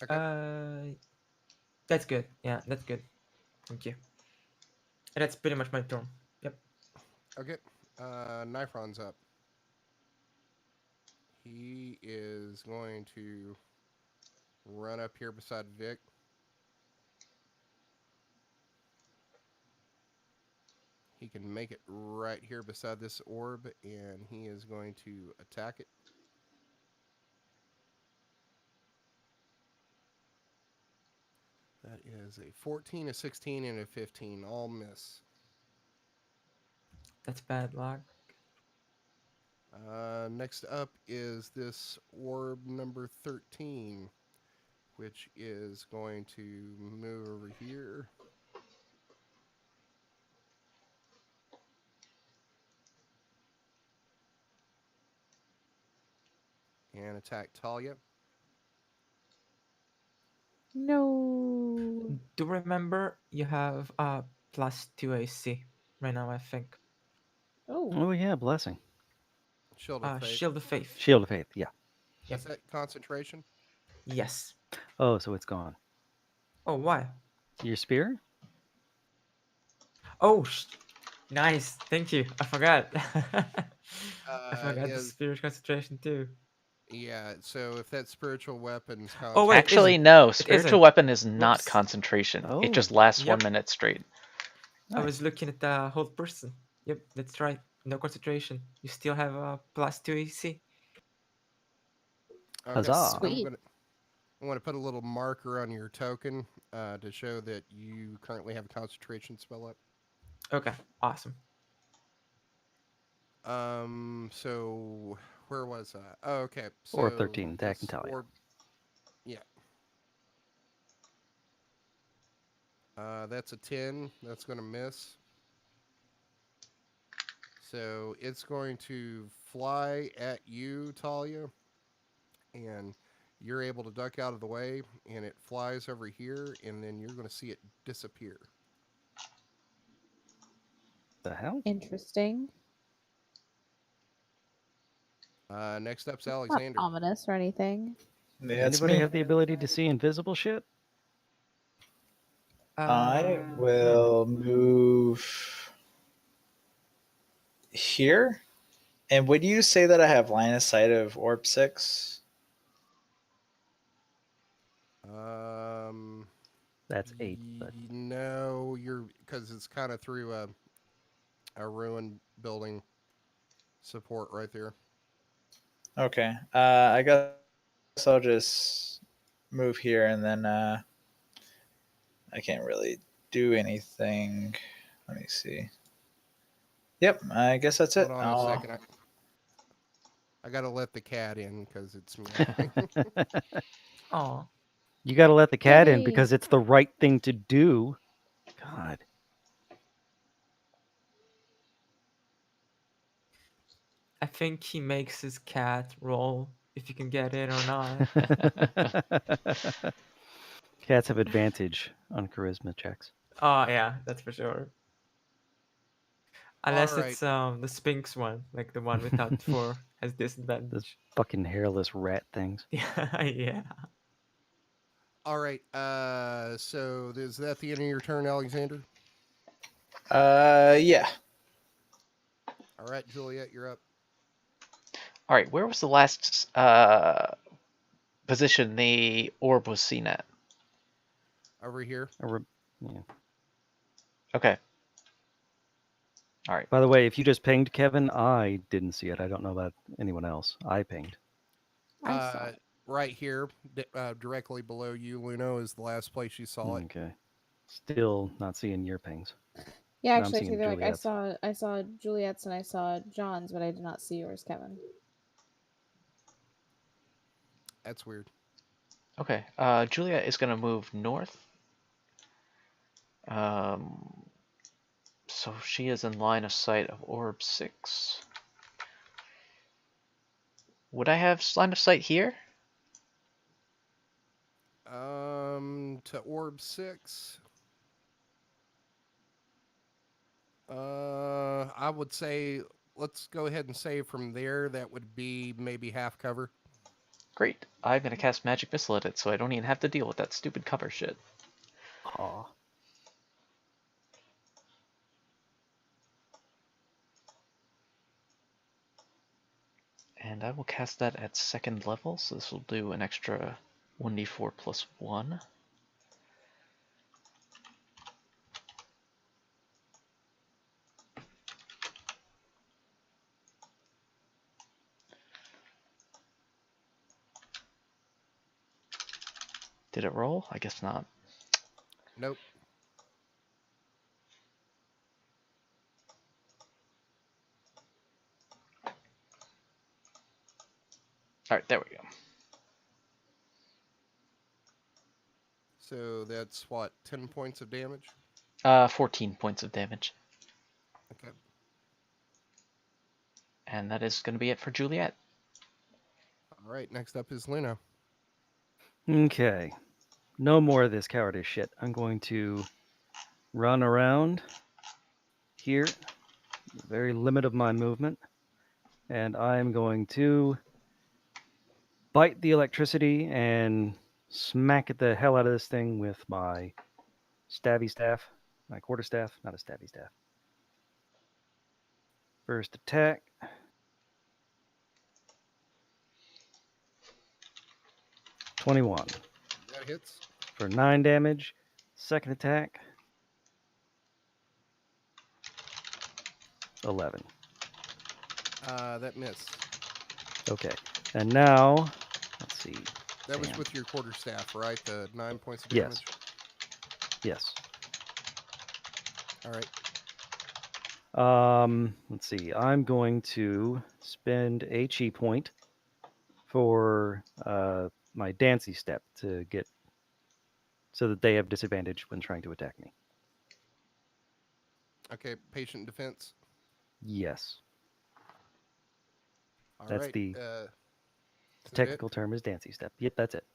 Okay. That's good. Yeah, that's good. Thank you. And that's pretty much my turn. Yep. Okay. Nifron's up. He is going to run up here beside Vic. He can make it right here beside this orb, and he is going to attack it. That is a 14, a 16, and a 15. All miss. That's bad luck. Next up is this orb number 13, which is going to move over here. And attack Talia. No. Do remember you have +2 AC right now, I think. Oh. Oh yeah, blessing. Shield of Faith. Shield of Faith. Shield of Faith. Yeah. Is that concentration? Yes. Oh, so it's gone. Oh, why? Your spear? Oh, nice. Thank you. I forgot. I forgot the Is spirit concentration too. Yeah, so if that spiritual weapon's Oh, wait, Actually, isn't. no. It Spiritual isn't. weapon is not Whoops. concentration. Oh. It just lasts Yep. 1 minute straight. I was Nice. looking at the whole person. Yep, that's right. No concentration. You still have a +2 AC. okay. Huzzah. Sweet. I'm gonna put a little marker on your token to show that you currently have a concentration spell up. Okay, awesome. So where was I? Oh, okay. So Or 13, that I this can tell you. orb, yeah. That's a 10. That's gonna miss. So it's going to fly at you, Talia, and you're able to duck out of the way, and it flies over here, and then you're going to see it disappear. The hell? Interesting. Next up's Not Alexander. ominous or anything. Yeah, it's Anybody me. have the ability to see invisible shit? I will move here. And would you say that I have line of sight of orb 6? That's 8, but No, you're because it's kind of through a ruined building support right there. Okay. I guess I'll just move here and then I can't really do anything. Let me see. Yep, I guess that's it. Hold on a second. I got to let the cat in because it's me. Oh, you got to let the cat in Yay. because it's the right thing to do. God. I think he makes his cat roll if you can get in or not. Cats have advantage on charisma checks. Oh yeah, that's for sure. Unless right. it's the Sphinx one, like the one without 4 has Those disadvantage. fucking hairless rat things. Yeah, yeah. All right. So is that the end of your turn, Alexander? Yeah. All right, Juliet, you're up. All right, where was the last position the orb was seen at? Over here. Yeah. Okay. All right. By the way, if you just pinged Kevin, I didn't see it. I don't know about anyone else. I pinged. I saw it. Right here, directly below you, Luno, is the last place you saw it. Okay. Still not seeing your pings. Yeah, I'm actually, I seeing take that back. Juliet's. I saw Juliet's and I saw John's, but I did not see yours, Kevin. That's weird. Okay. Julia is going to move north. So she is in line of sight of orb 6. Would I have line of sight here? To orb 6. I would say let's go ahead and say from there that would be maybe half cover. Great. I'm going to cast Magic Missile at it so I don't even have to deal with that stupid cover shit. Aw. And I will cast that at 2nd level, so this will do an extra 1d4 plus 1. Did it roll? I guess not. Nope. All right, there we go. So that's what, 10 points of damage? 14 points of damage. Okay. And that is going to be it for Juliet. All right, next up is Luna. Okay. No more of this cowardice shit. I'm going to run around here, very limit of my movement, and I'm going to bite the electricity and smack the hell out of this thing with my stabby staff, my quarterstaff, not a stabby staff. First attack. 21 That hits. for 9 damage. Second attack. 11. That missed. Okay. And now, let's see. That was Damn. with your quarterstaff, right? The 9 points of Yes. damage? Yes. All right. Let's see. I'm going to spend a chi point for my Dancy step to get so that they have disadvantage when trying to attack me. Okay, patient defense. Yes. All That's right. the Is that it? technical term is Dancy step. Yep, that's it.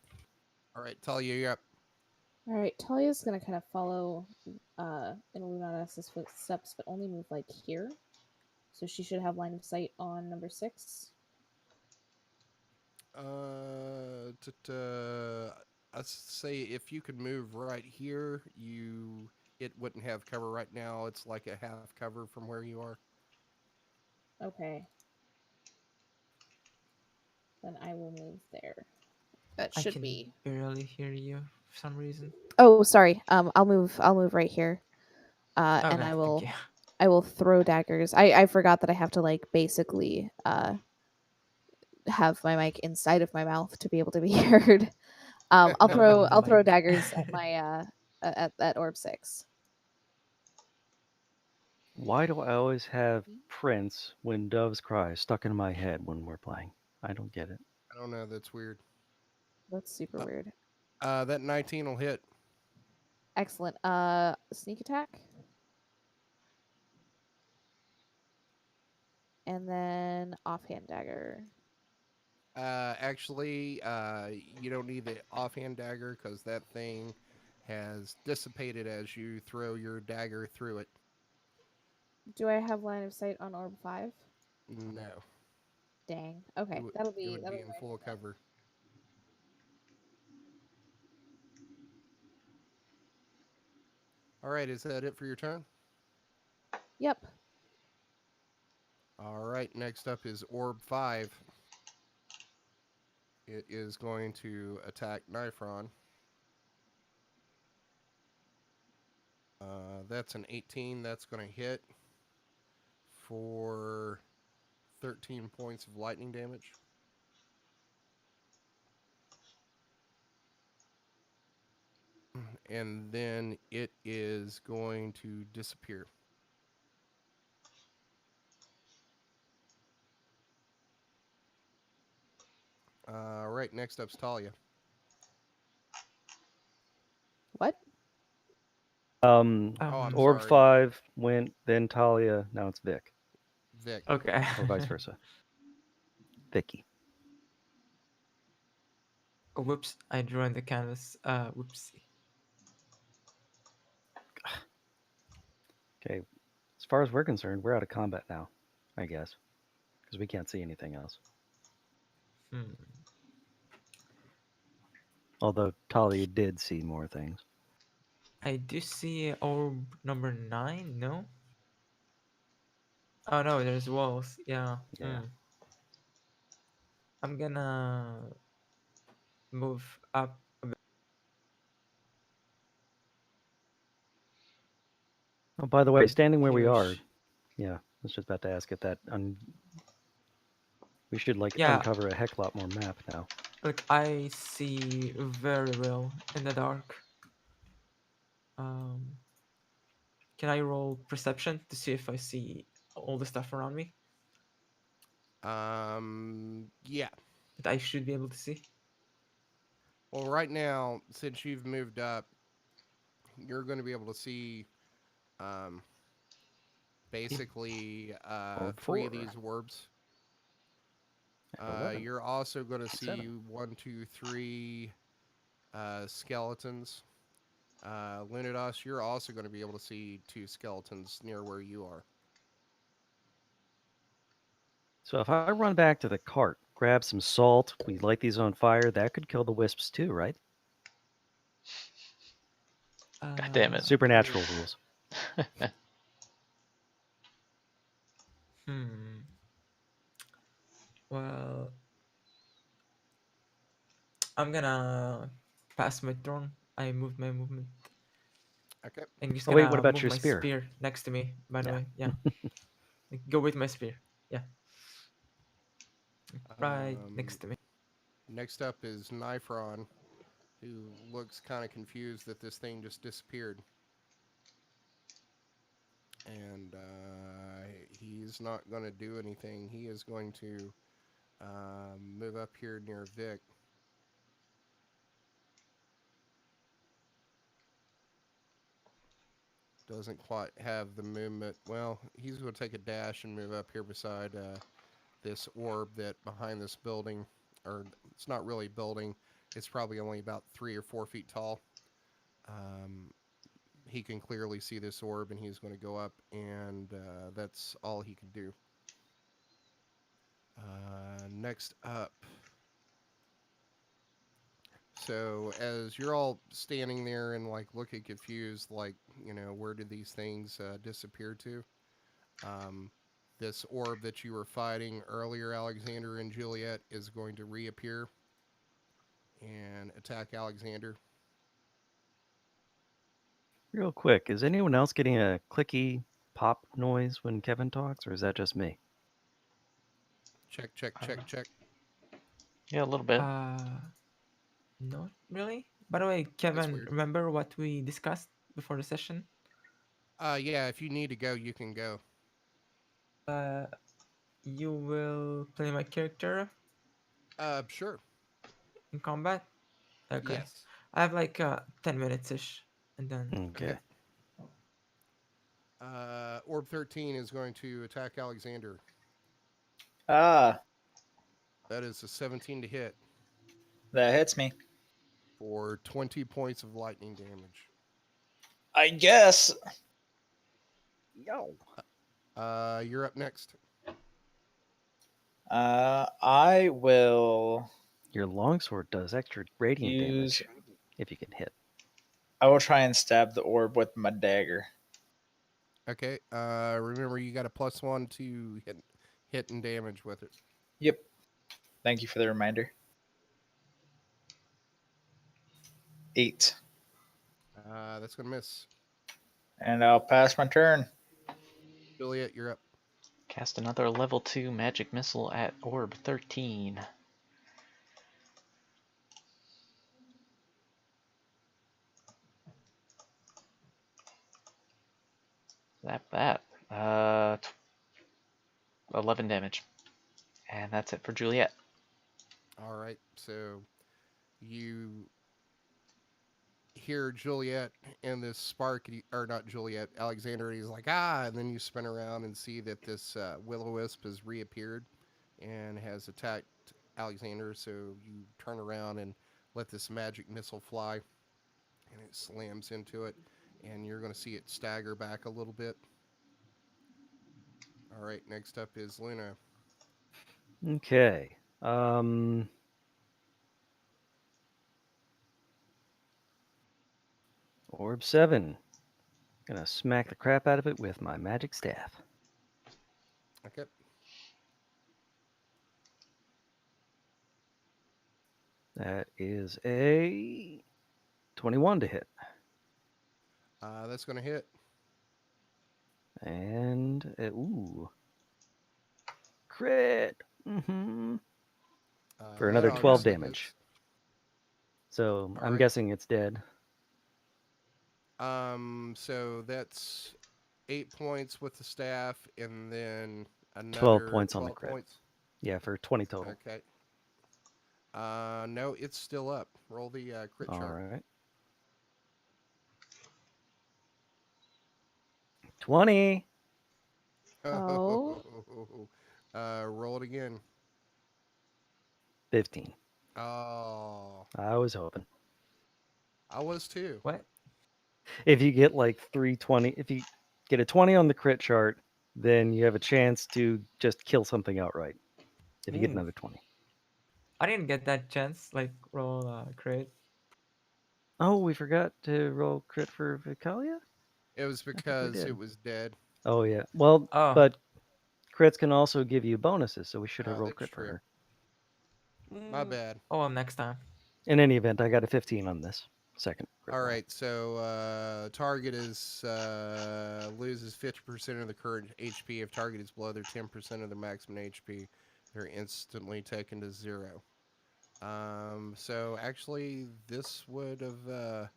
All right, Talia, you're up. All right, Talia's gonna kind of follow in Lunana's footsteps, but only move like here. So she should have line of sight on number 6. I'd say if you could move right here, it wouldn't have cover right now. It's like a half cover from where you are. Okay. Then I will move there. That I should can be. barely hear you for some reason. Oh, sorry. I'll move right here. And Okay, I thank you. will throw daggers. I forgot that I have to like basically have my mic inside of my mouth to be able to be heard. I'll No, throw but like, daggers at my at orb 6. Why do I always have Prince when doves cry stuck in my head when we're playing? I don't get it. I don't know. That's weird. That's super weird. That 19 will hit. Excellent. Sneak attack. And then offhand dagger. Actually, you don't need the offhand dagger because that thing has dissipated as you throw your dagger through it. Do I have line of sight on orb 5? No, Dang. Okay, it that'll would be be in my full turn then. cover. All right, is that it for your turn? Yep. All right, next up is Orb 5. It is going to attack Nifron. That's an 18. That's going to hit for 13 points of lightning damage. And then it is going to disappear. All right, next up's Talia. What? Oh, I'm Orb sorry. 5 went, then Talia, now it's Vic, Vic. okay. or vice versa. Vicky. Oh, whoops, I drew on the canvas. Whoopsie. Okay, as far as we're concerned, we're out of combat now, I guess, because we can't see anything else. Hmm. Although Talia did see more things. I do see orb number 9. No. Oh no, there's walls. Yeah. Yeah. I'm gonna move up a bit. Oh, by the way, standing where we are, Here. yeah, I was just about to ask if that we should like Yeah, uncover a heck lot more map now. like I see very well in the dark. Um, can I roll perception to see if I see all the stuff around me Yeah. that I should be able to see? Well, right now, since you've moved up, you're going to be able to see um, basically Orb 3 of 4. these orbs. And 11. You're also going to see 7. 1, 2, 3 skeletons. Lunados, you're also going to be able to see 2 skeletons near where you are. So if I run back to the cart, grab some salt, we light these on fire, that could kill the wisps too, right? God damn it. Supernatural rules. Hmm. Well, I'm gonna pass my turn. I moved my movement. Okay. I'm just Oh wait, what gonna about move your my spear? spear next to me. By the Yeah. way, yeah. Go with my spear. Yeah, right next Um, to me. Next up is Nifron, who looks kind of confused that this thing just disappeared. And he's not going to do anything. He is going to move up here near Vic. Doesn't quite have the movement. Well, he's going to take a dash and move up here beside this orb that behind this building, or it's not really a building. It's probably only about 3 or 4 feet tall. Um, he can clearly see this orb, and he's going to go up, and that's all he can do. Next up. So as you're all standing there and like looking confused, like where did these things disappear to? Um, this orb that you were fighting earlier, Alexander and Juliet, is going to reappear and attack Alexander. Real quick, is anyone else getting a clicky pop noise when Kevin talks, or is that just me? Check, check, check, Uh, check. yeah, a little bit. Not really. By the way, That's Kevin, weird. remember what we discussed before the session? Yeah, if you need to go, you can go. Uh, you will play my character Sure. in combat. Okay, Yes. I have like 10 minutes ish, and then Okay. Okay. Orb 13 is going to attack Alexander. Ah, That is a 17 to hit that hits me. for 20 points of lightning damage. I guess. Yo. You're up next. I will Your longsword does extra radiant use. damage if you can hit. I will try and stab the orb with my dagger. Okay. Remember you got a +1 to hit and damage with it. Yep. Thank you for the reminder. 8. That's gonna miss. And I'll pass my turn. Juliet, you're up. Cast another level 2 magic missile at Orb 13. That. 11 damage. And that's it for Juliet. All right. So you hear Juliet and this spark, or not Juliet, Alexander. He's like, and then you spin around and see that this will-o-wisp has reappeared and has attacked Alexander. So you turn around and let this magic missile fly, and it slams into it, and you're going to see it stagger back a little bit. All right, next up is Luna. Okay. Orb 7. Gonna smack the crap out of it with my magic staff. Okay. That is a 21 to hit. That's going to hit. And, ooh. Crit! Mm-hmm. For That another 12 obviously damage. hits. So All I'm right. guessing it's dead. So that's 8 points with the staff, and then 12 another points on the 12 crit. points. Yeah, for 20 total. Okay. No, it's still up. Roll the crit All chart. right. 20. Oh. Roll it again. 15. Oh, I was hoping. I was too. What? If you get like 320, if you get a 20 on the crit chart, then you have a chance to just kill something outright. If you get Ooh. another 20. I didn't get that chance. Like roll crit. Oh, we forgot to roll crit for Vicalia? It was I think we because did. it was dead. Oh, yeah. Well, Oh. but crits can also give you bonuses, so we should have Oh, rolled that's crit for true. her. My bad. Oh well, next time. In any event, I got a 15 on this second crit All roll. right, so target is loses 50% of the current HP. If target is below their 10% of their maximum HP, they're instantly taken to 0. So actually, this would have,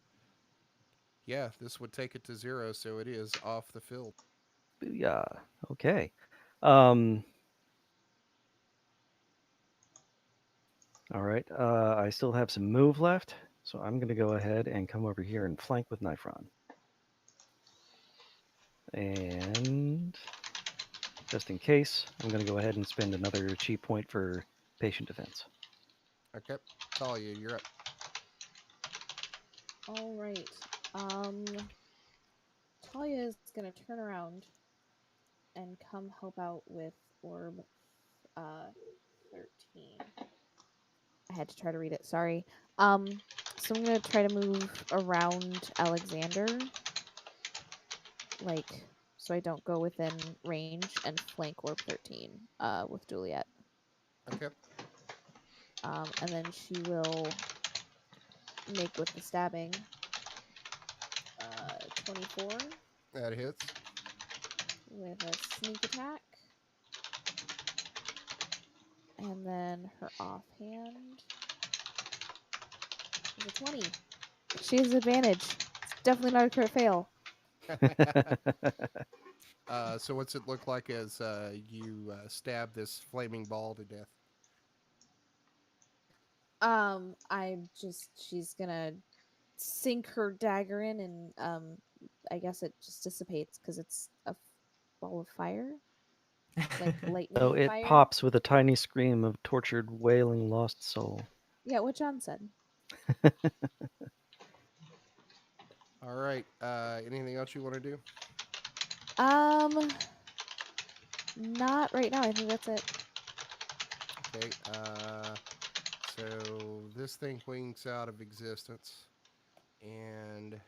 yeah, this would take it to 0. So it is off the field. Booyah. Okay. Um, all right. I still have some move left, so I'm going to go ahead and come over here and flank with Nifron. And just in case, I'm going to go ahead and spend another chi point for patient defense. Okay, Talia, you're up. All right. Talia is gonna turn around and come help out with Orb 13. I had to try to read it, sorry. So I'm gonna try to move around Alexander, like so I don't go within range and flank Orb 13 with Juliet. Okay, And then she will make with the stabbing 24 that hits. with a sneak attack. And then her offhand is a 20. She has advantage. It's definitely not a crit fail. So what's it look like as you stab this flaming ball to death? She's gonna sink her dagger in, and I guess it just dissipates because it's a ball of fire, like lightning So it fire. pops with a tiny scream of tortured, wailing, lost soul. Yeah, what John said. All right. Anything else you want to do? Um, not right now. I think that's it. Okay. So this thing winks out of existence, and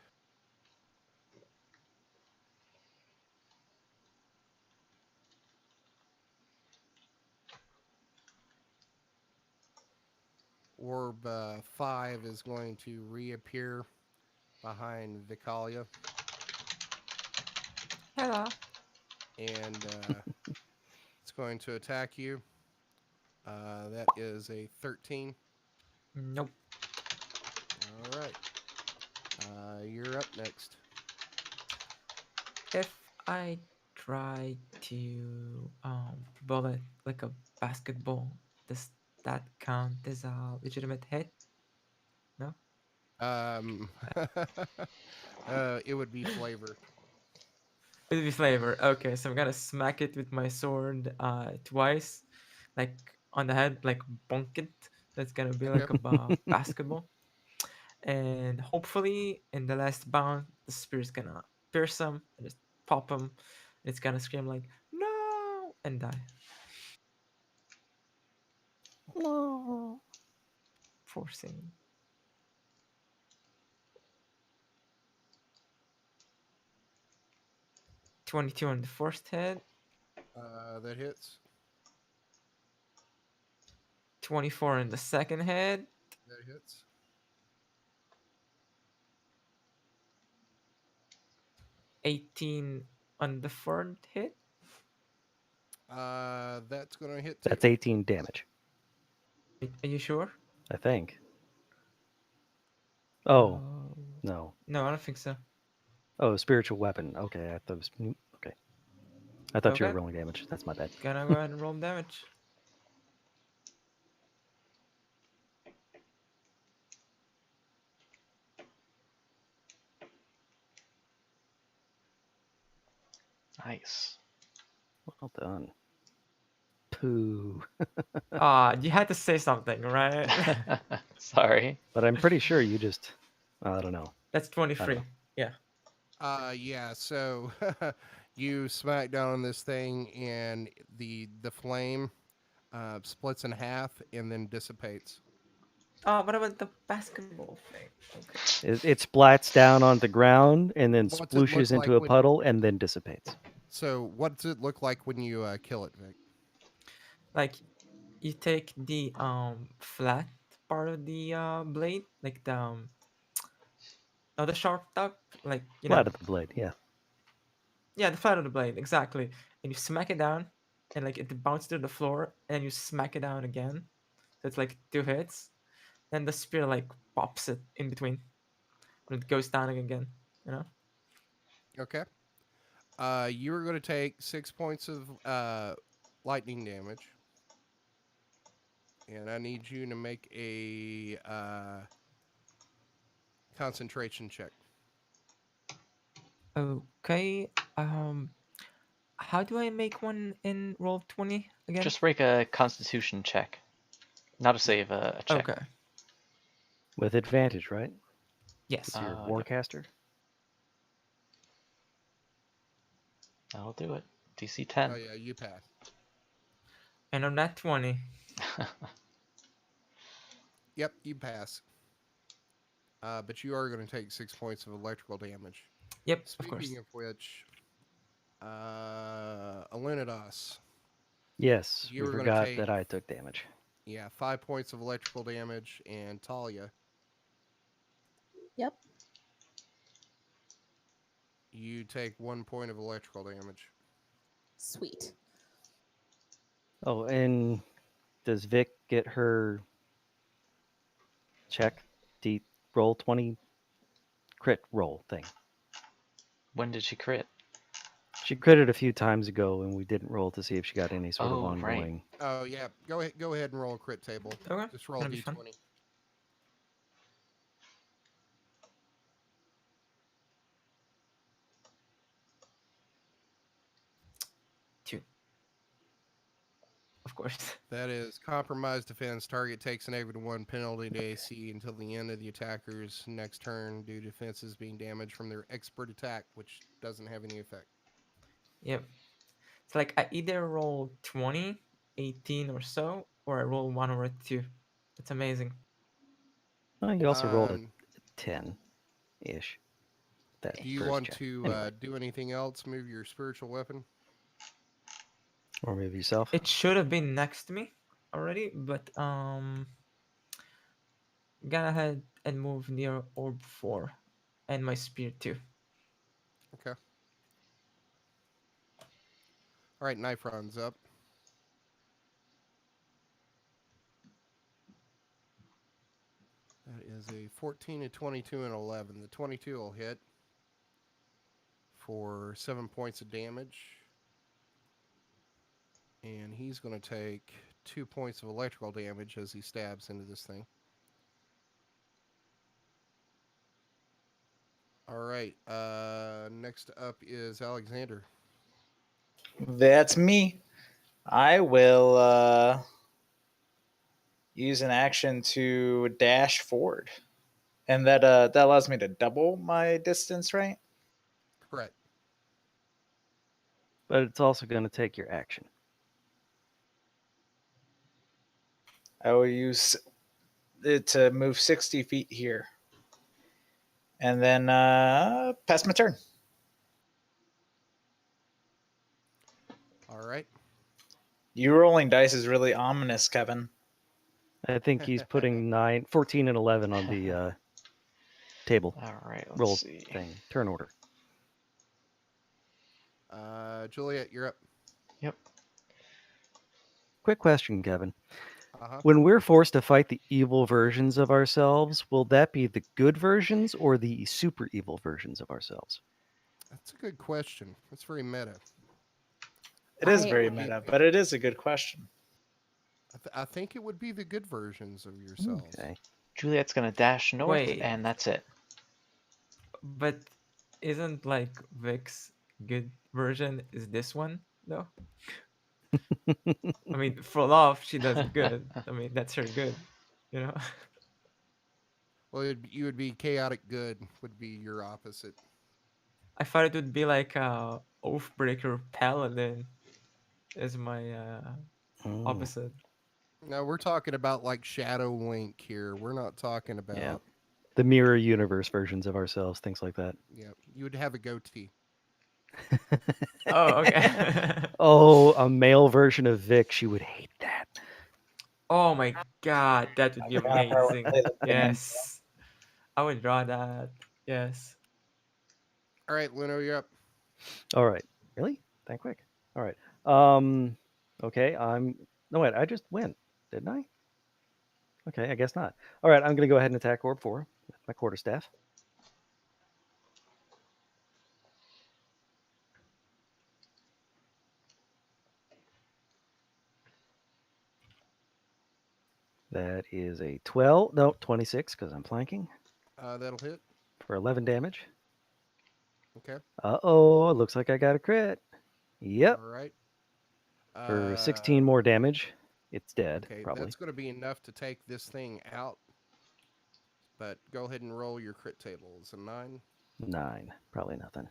Orb 5 is going to reappear behind Vicalia, Hello. and it's going to attack you. That is a 13. Nope. All right. You're up next. If I try to ball it like a basketball, does that count as a legitimate hit? No. Um, it would be flavor. It'll be flavor. Okay, so I'm gonna smack it with my sword twice, like on the head, like bonk it. That's gonna be Okay. like a basketball. And hopefully in the last bound the spear's gonna pierce him and just pop him. It's gonna scream like no and die. No. Forcing 22 on the first hit, That hits. 24 on the second hit, That hits. 18 on the third hit. That's going to hit too. That's 18 damage, Are you sure? I think. Oh, Uh, no. no, I don't think so. Oh, spiritual weapon. Okay, I thought it was okay. I thought you were Okay. rolling damage. That's my bad. Gonna go ahead and roll damage. Nice. Well done. Pooh. You had to say something, right? Sorry. But I'm pretty sure you just. I don't know. That's I don't 23. know. Yeah. Yeah. So you smack down on this thing, and the flame splits in half and then dissipates. What about the basketball thing? Okay. It splats down on the ground and then What's it look splooshes like into a when? puddle and then dissipates. So what does it look like when you kill it, Vic? Like, you take the flat part of the blade, like the not the sharp top, like Flat of the blade, yeah. yeah, the flat of the blade, exactly. And you smack it down, and like it bounces to the floor, and you smack it down again. So it's like 2 hits. Then the spear like pops it in between, and it goes down again. You know. Okay. You are going to take 6 points of lightning damage, and I need you to make a concentration check. Okay. How do I make one in Roll20 again? Just make a Constitution check, not a save, a check. Okay. With advantage, right? Yes. It's your Yep. warcaster. That'll do it. DC 10. Oh yeah, you pass. And on that 20. Yep, you pass. But you are going to take 6 points of electrical damage. Yep, of course. Speaking of which, Alunidas, Yes, you we were going to forgot take that I took damage. 5 points of electrical damage, and Talia, Yep. you take 1 point of electrical damage. Sweet. Oh, and does Vic get her check? The roll 20 crit roll thing. When did she crit? She critted a few times ago, and we didn't roll to see if she got any sort of Oh, right. ongoing. Oh yeah, go ahead and roll a crit table. Okay. Just roll a That'll be fun. d20. Two. Of course. That is compromised defense. Target takes an -1 penalty to AC until the end of the attacker's next turn due to defenses being damaged from their expert attack, which doesn't have any effect. Yep. It's like I either roll 20, 18 or so, or I roll 1 or a 2. It's amazing. Oh, you also rolled a Um, 10-ish. That Do you first want check. to Anyway, do anything else? Move your spiritual weapon? or maybe yourself. It should have been next to me already, but gonna ahead and move near orb 4 and my spear too. Okay. All right, knife runs up. That is a 14, a 22, and 11. The 22 will hit for 7 points of damage. And he's going to take 2 points of electrical damage as he stabs into this thing. All right. Next up is Alexander. That's me. I will use an action to dash forward, and that allows me to double my distance, right? Correct. But it's also going to take your action. I will use it to move 60 feet here, and then pass my turn. All right. You rolling dice is really ominous, Kevin. I think he's putting 14, and 11 on the table All right, let's roll see. thing. Turn order. Juliet, you're up. Yep. Quick question, Kevin. Uh-huh. When we're forced to fight the evil versions of ourselves, will that be the good versions or the super evil versions of ourselves? That's a good question. That's very meta. It is I very Would be, meta, but it is a good question. I think it would be the good versions of yourselves. Okay. Juliet's gonna dash north, Wait, and that's it. but isn't like Vic's good version is this one though? I mean, for love, she does good. I mean, that's her good, you know. Well, you would be chaotic good. Would be your opposite. I thought it would be like Oathbreaker Paladin is my Mm, opposite. No, we're talking about like Shadow Link here. We're not talking yeah. about. The mirror universe versions of ourselves, things like that. Yeah, you would have a goatee. Oh, okay. Oh, a male version of Vic. She would hate that. Oh my god, that would be I forgot how to amazing. play the game. Yes, I would draw that. Yes. All right, Luno, you're up. All right. Really? That quick? All right. Um. Okay. No wait. I just went, didn't I? Okay. I guess not. All right. I'm gonna go ahead and attack Orb 4 with my quarterstaff. That is a 12. No, 26 because I'm flanking That'll hit. for 11 damage. Okay. Uh-oh. Looks like I got a crit. Yep. All right. For 16 more damage. It's dead, Okay, probably. that's going to be enough to take this thing out. But go ahead and roll your crit table. It's a 9. 9. Probably nothing.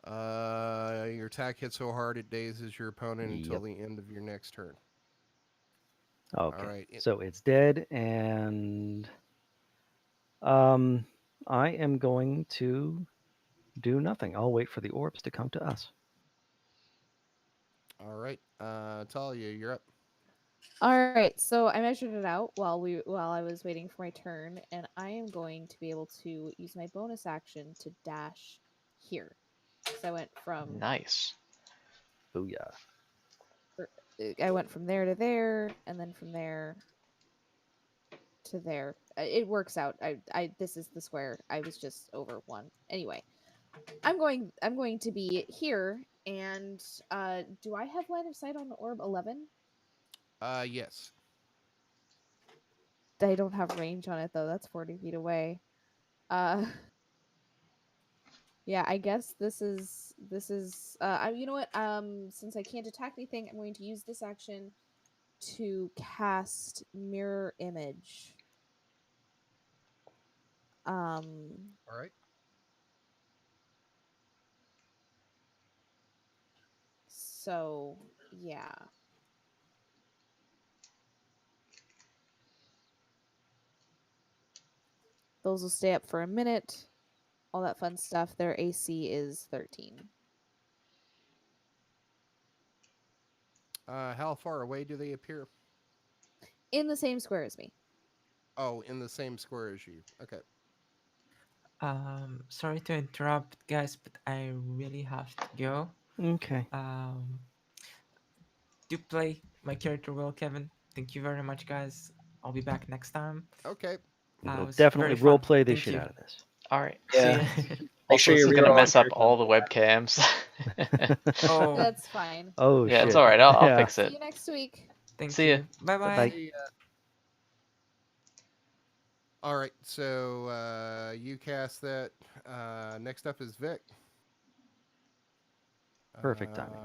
Your attack hits so hard it dazes your opponent until Yep. the end of your next turn. Okay. All right. So it's dead, and I am going to do nothing. I'll wait for the orbs to come to us. All right. Talia, you're up. All right, so I measured it out while I was waiting for my turn, and I am going to be able to use my bonus action to dash here. So I went from Nice. Booyah. I went from there to there, and then from there to there. It works out. I this is the square. I was just over one. Anyway, I'm going to be here, and do I have line of sight on the orb 11? Yes. I don't have range on it though. That's 40 feet away. Uh Yeah, I guess this is you know what? Since I can't attack anything, I'm going to use this action to cast mirror image. Um All right. so yeah. Those will stay up for a minute. All that fun stuff. Their AC is 13. How far away do they appear? In the same square as me. Oh, in the same square as you. Okay. Sorry to interrupt, guys, but I really have to go. Okay. Do play my character well, Kevin. Thank you very much, guys. I'll be back next time. Okay. It We'll was definitely very role fun. play the Thank shit you. out of this. All right. Yeah. See ya. Make Also, sure this you is gonna reroll mess up your all the webcams. Oh, That's fine. Oh, Yeah, shit. it's all right. I'll Yeah. fix See it. you next week. thank See ya. you. Bye bye. Bye. See ya. All right. So you cast that. Next up is Vic. Perfect timing.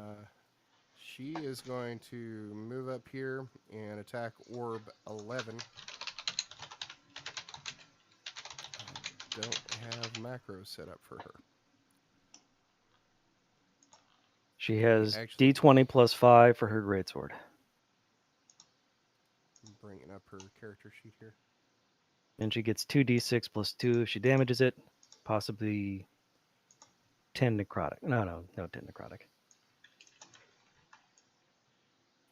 She is going to move up here and attack Orb 11. I don't have macros set up for her. She has Actually, D20 plus 5 for her greatsword. I'm bringing up her character sheet here. And she gets 2d6 plus 2 if she damages it. Possibly 10 necrotic. No 10 necrotic.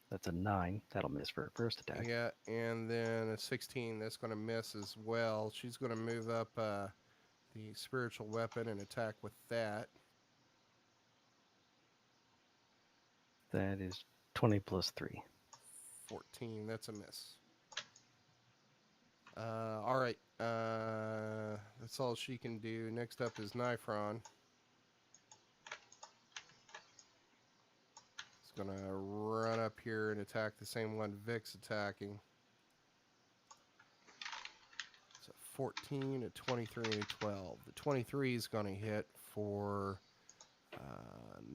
That's a 9. That'll miss for her first attack. Yeah, and then a 16. That's going to miss as well. She's going to move up the spiritual weapon and attack with that. That is 20 plus 3. 14. That's a miss. All right. Let's That's all she can do. Next up is Nifron. It's going to run up here and attack the same one Vic's attacking. It's a 14, a 23, and a 12. The 23 is going to hit for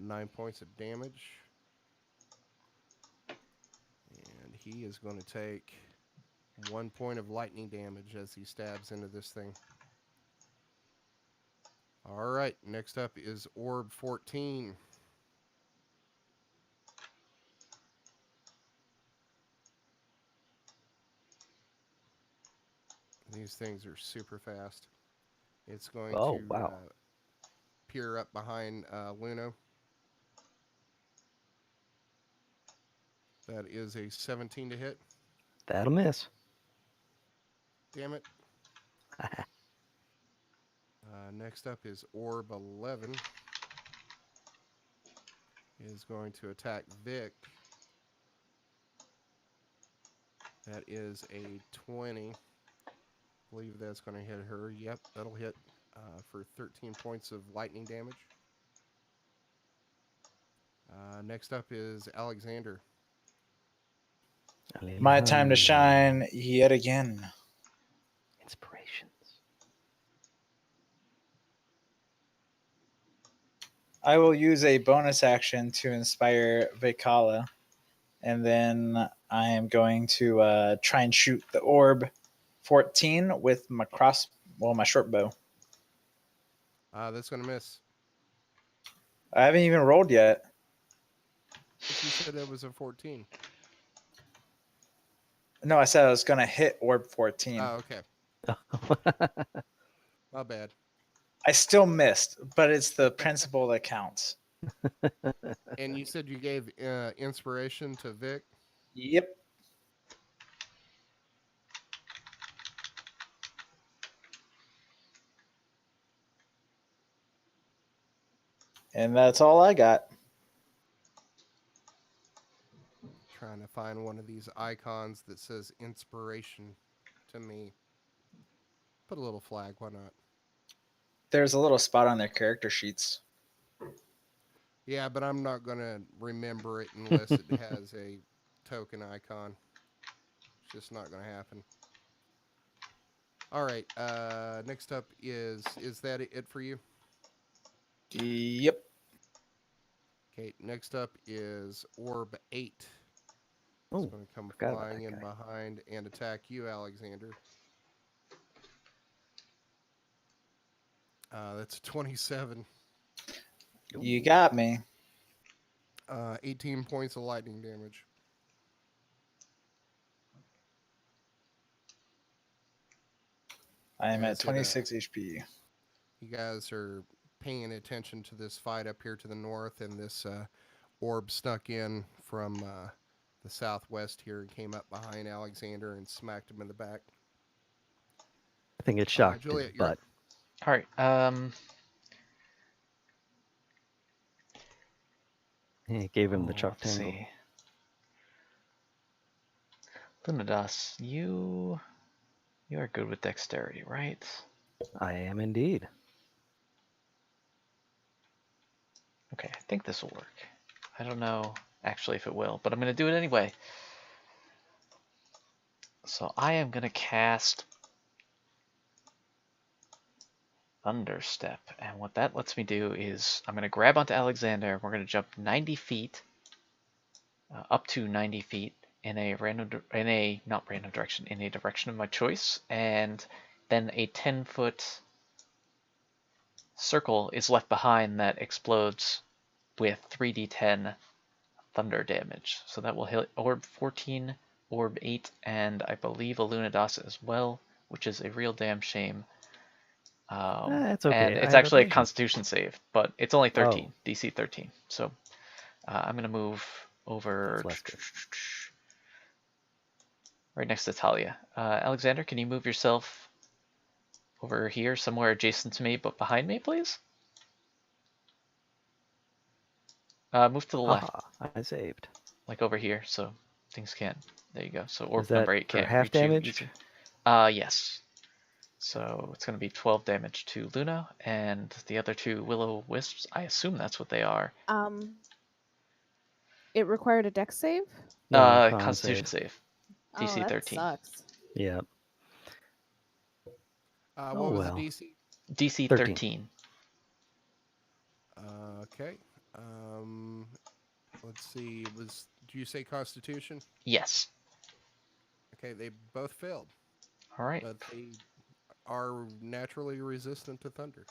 9 points of damage. And he is going to take 1 point of lightning damage as he stabs into this thing. All right, next up is Orb 14. These things are super fast. It's going Oh, to wow. peer up behind Luna. That is a 17 to hit. That'll miss. Damn it. Next up is Orb 11. Is going to attack Vic. That is a 20. I believe that's going to hit her. Yep, that'll hit for 13 points of lightning damage. Next up is Alexander. My time to shine yet again. Inspirations. I will use a bonus action to inspire Vikala, and then I am going to try and shoot the orb 14 with my my short bow. That's going to miss. I haven't even rolled yet. But you said it was a 14. No, I said I was going to hit orb 14. Oh, okay. My bad. I still missed, but it's the principle that counts. And you said you gave inspiration to Vic? Yep. And that's all I got. Trying to find one of these icons that says inspiration to me. Put a little flag, why not? There's a little spot on their character sheets. Yeah, but I'm not going to remember it unless it has a token icon. It's just not going to happen. All right, next up is that it for you? Yep. Okay, next up is Orb 8. It's Oh, going to come forgot about flying that in guy. behind and attack you, Alexander. That's 27. You got me. 18 points of lightning damage. I am Yeah, at 26 HP. You guys are paying attention to this fight up here to the north, and this orb snuck in from the southwest here and came up behind Alexander and smacked him in the back. I think it shocked Juliet, his you're butt. All right. It gave him the chuck Let's tangle. see. Lunadas, you are good with dexterity, right? I am indeed. Okay, I think this will work. I don't know actually if it will, but I'm going to do it anyway. So I am going to cast Thunderstep, and what that lets me do is I'm going to grab onto Alexander. We're going to jump 90 feet, up to 90 feet in a direction of my choice, and then a 10-foot circle is left behind that explodes with 3d10 thunder damage. So that will hit Orb 14, Orb 8, and I believe a Lunadas as well, which is a real damn shame. It's okay. And I it's have actually a evasion. Constitution save, but it's only 13, Oh. DC 13. So I'm going to move over That's less good. right next to Talia. Alexander, can you move yourself over here, somewhere adjacent to me, but behind me, please? Move to the left, I saved. like over here, so things can't. There you go. So orb Is that number 8 for can't half reach you damage? easy. Yes. So it's going to be 12 damage to Luna, and the other two will-o-wisps, I assume that's what they are. It required a dex save. No, con Constitution save. save. Oh, DC that 13. sucks. Yeah. What Oh, was well. the DC? DC 13. 13. Okay. Let's see. Did you say Constitution? Yes. Okay, they both failed, All right. but they are naturally resistant to thunder.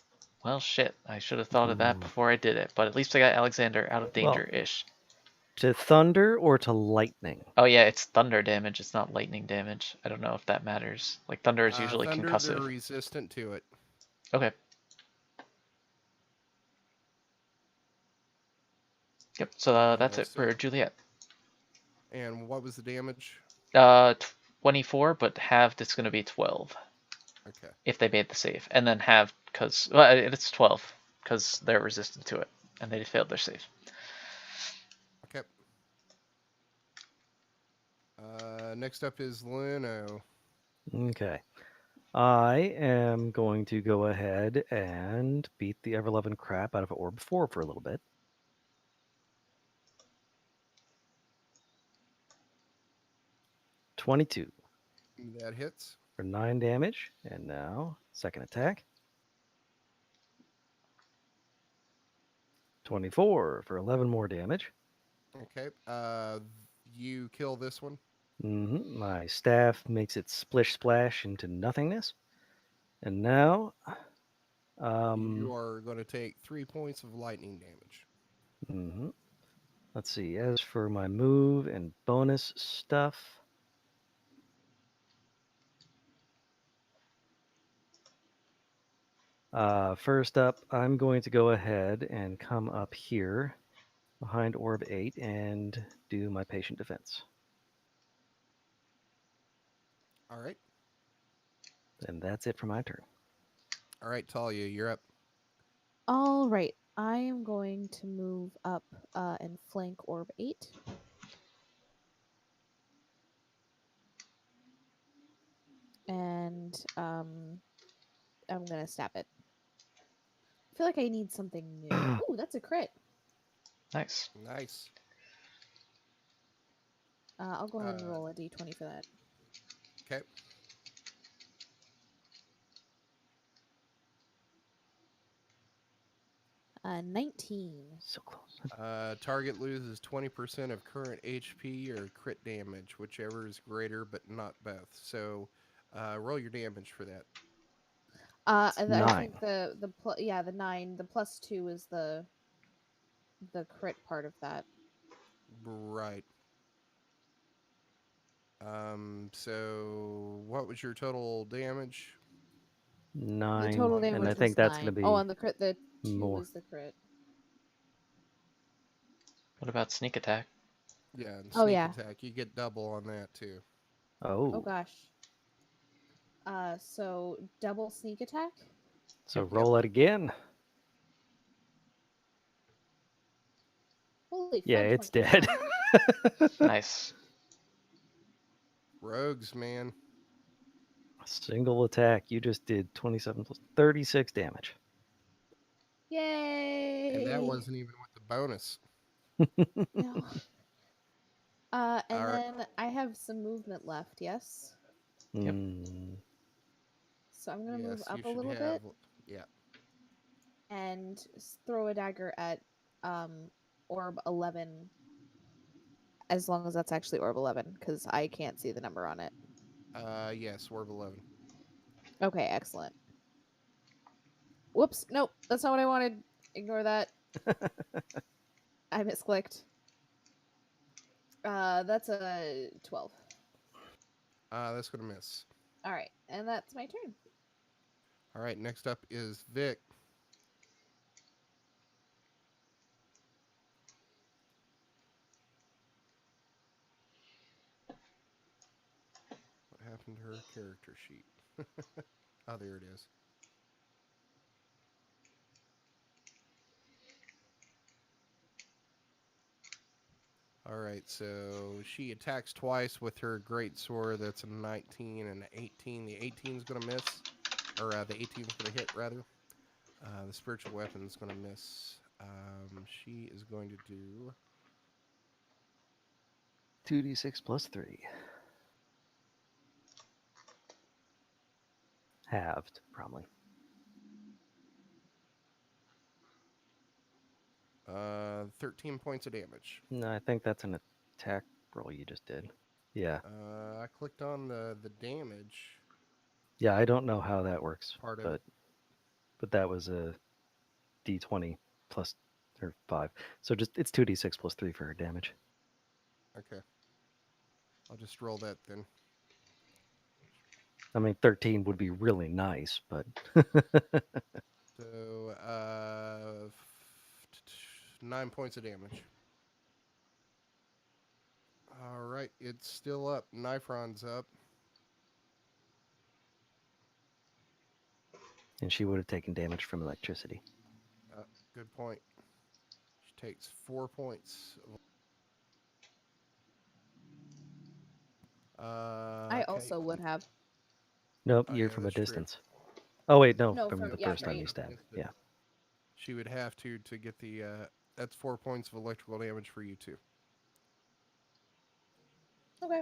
Well, shit. I should have thought of that Ooh. before I did it, but at least I got Alexander out of Well- danger-ish. To thunder or to lightning? Oh yeah, it's thunder damage. It's not lightning damage. I don't know if that matters. Like thunder is usually Thunder, concussive. they're resistant to it. Okay. Yep. So that's it for Juliet. And what was the damage? 24, but halved it's going to be 12 Okay. if they made the save, and then halved because it's 12 because they're resistant to it and they failed their save. Okay. Next up is Luno. Okay. I am going to go ahead and beat the ever-loving crap out of Orb 4 for a little bit. $22 That hits. for 9 damage. And now, second attack. 24 for 11 more damage. Okay. You kill this one. My staff makes it splish splash into nothingness. And now, You are going to take 3 points of lightning damage. let's see. As for my move and bonus stuff, first up, I'm going to go ahead and come up here behind Orb 8 and do my patient defense. All right. And that's it for my turn. All right, Talia, you're up. All right. I am going to move up and flank Orb 8. And I'm going to stab it. I feel like I need something new. Ooh, that's a crit. Nice. Nice. I'll go ahead and roll a d20 for that. Okay. Uh, 19. So close. Target loses 20% of current HP or crit damage, whichever is greater, but not both. So, roll your damage for that. I 9. think the 9. The +2 is the crit part of that. Right. So what was your total damage? 9. The total damage and I was think that's 9. going to be Oh, on the crit, the 2 more. is the crit. What about sneak attack? Yeah, and Oh, sneak yeah. attack. You get double on that too. Oh Oh. gosh. So double sneak attack. So Yep. roll it again. Holy Yeah, fudge it's monkey. dead. Nice. Rogues, man. Single attack. You just did 27 plus 36 damage. Yay! And that wasn't even with the bonus. No. And All right. then I have some movement left. Yes. Yep. So I'm gonna move Yes, up you a should little have. bit Yeah. and throw a dagger at orb 11. As long as that's actually orb 11, because I can't see the number on it. Yes, Orb 11. Okay, excellent. Whoops, nope, that's not what I wanted. Ignore that. I misclicked. That's a 12. That's gonna miss. All right, and that's my turn. All right. Next up is Vic. What happened to her character sheet? Oh, there it is. All right, so she attacks twice with her great sword. That's a 19 and an 18. The 18 is going to miss. or the 18's going to hit rather. The spiritual weapon's going to miss. She is going to do 2d6 plus 3. Halved, probably. 13 points of damage. No, I think that's an attack roll you just did. Yeah. I clicked on the damage Yeah, I don't know how that works, part of it. but that was a d20 plus or 5. So just it's 2d6 plus 3 for her damage. Okay. I'll just roll that then. I mean, 13 would be really nice, but So, 9 points of damage. All right, it's still up. Nifron's up. and she would have taken damage from electricity. Good point. She takes 4 points. I also would have. Nope, Oh, you're yeah, from a that's true. distance. Oh wait, no, No, from from the yeah, first time right. you stab. Distance. Yeah. She would have to get the. That's 4 points of electrical damage for you too. Okay.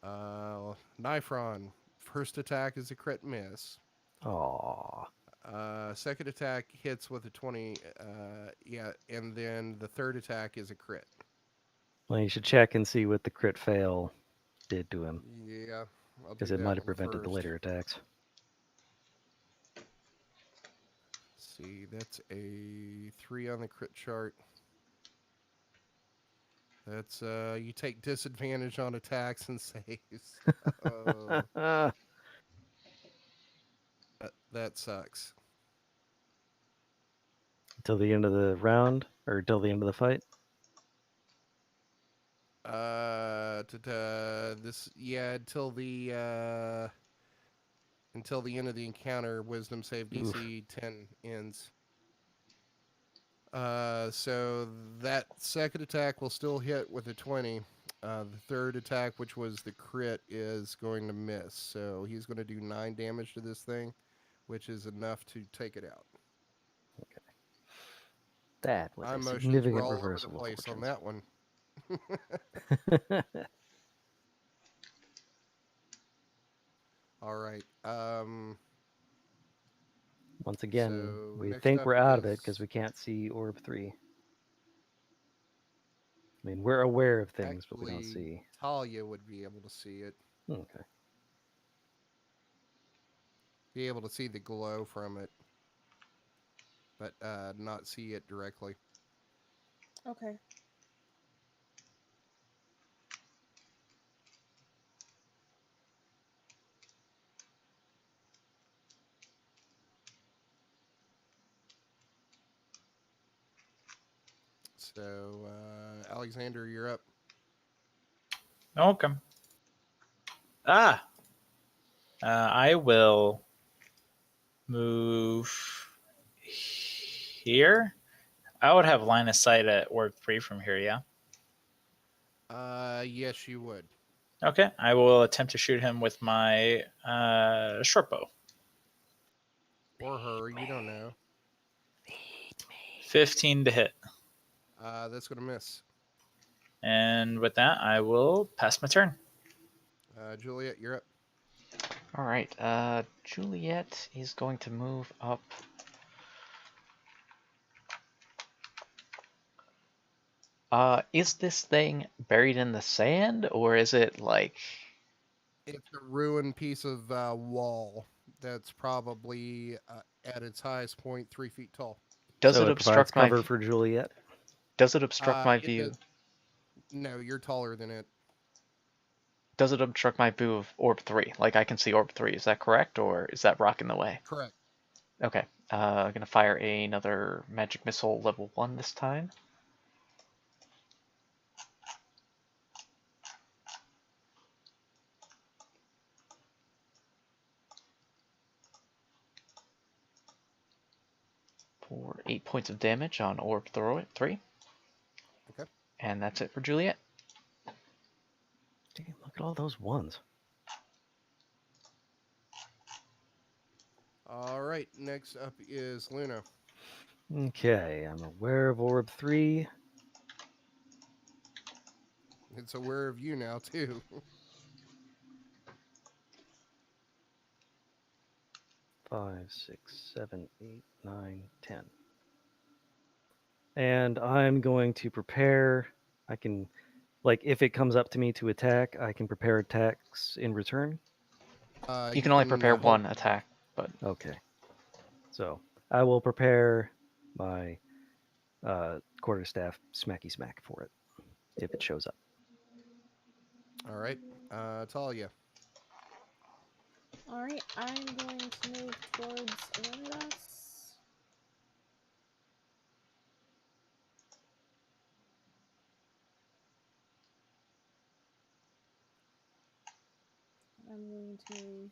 Nifron. First attack is a crit miss. Aw. Second attack hits with a 20. Yeah, and then the third attack is a crit. Well, you should check and see what the crit fail did to him, Yeah, I'll do because it that might have one prevented the first. later attacks. See, that's a 3 on the crit chart. That's you take disadvantage on attacks and saves. Oh, that sucks. Till the end of the round, or till the end of the fight. This until the end of the encounter, Wisdom save DC 10 ends. So that second attack will still hit with a 20. The third attack, which was the crit, is going to miss. So he's going to do 9 damage to this thing, which is enough to take it out. That was My a emotions significant were all over the reversal of place on fortunes. that one. All right. Once again, So we next think up we're out of it is- because we can't see Orb 3. I mean, we're aware of things, but we don't Actually, see. Talia would be able to see it. Okay. Be able to see the glow from it, but not see it directly. Okay. So, Alexander, you're up. Okay. I will move here. I would have line of sight at Orb 3 from here, yeah? Yes, you would. Okay, I will attempt to shoot him with my short bow. Or her, you don't know. 15 to hit. That's going to miss. And with that, I will pass my turn. Juliet, you're up. All right. Juliet is going to move up. Is this thing buried in the sand, or is it like? It's a ruined piece of wall that's probably at its highest point 3 feet tall. Does So it it provides obstruct my? cover for Juliet. Does it obstruct my It view? does. No, you're taller than it. Does it obstruct my view of Orb 3? Like I can see Orb 3. Is that correct, or is that rock in the way? Correct. Okay. I'm gonna fire another magic missile level 1 this time. For 8 points of damage on Orb 3. Okay. And that's it for Juliet. Damn, look at all those ones. All right. Next up is Luna. Okay, I'm aware of orb 3. It's aware of you now too. 5, 6, 7, 8, 9, 10. And I'm going to prepare. I can, like, if it comes up to me to attack, I can prepare attacks in return. You can only prepare one attack, but Okay. So I will prepare my quarterstaff smacky smack for it if it shows up. All right. Talia. All right, I'm going to move towards Leonidas. I'm going to move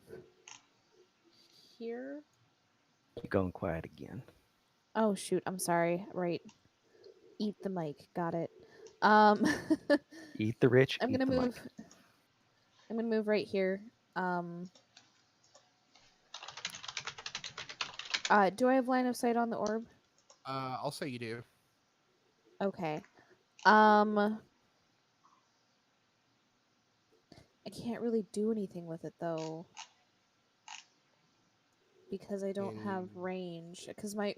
here. You're going quiet again. Oh shoot, I'm sorry. Right. Eat the mic. Got it. Um Eat the rich, I'm eat gonna the move mic. I'm gonna move right here. Um do I have line of sight on the orb? I'll say you do. Okay. I can't really do anything with it though. Because I don't have range. Because my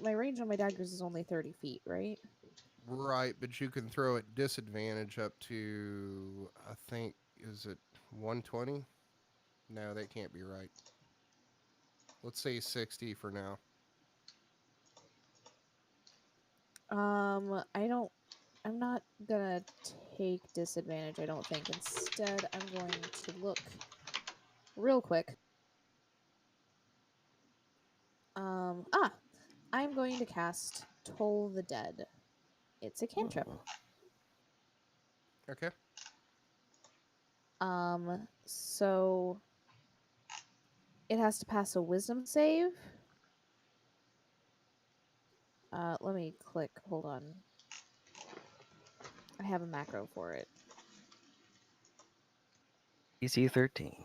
range on my daggers is only 30 feet, right? Right, but you can throw at disadvantage up to, I think, is it 120? No, that can't be right. Let's say 60 for now. I'm not gonna take disadvantage, I don't think. Instead, I'm going to look real quick. I'm going to cast Toll the Dead. It's a cantrip. Okay. So it has to pass a wisdom save. Let me click. Hold on. I have a macro for it. DC 13.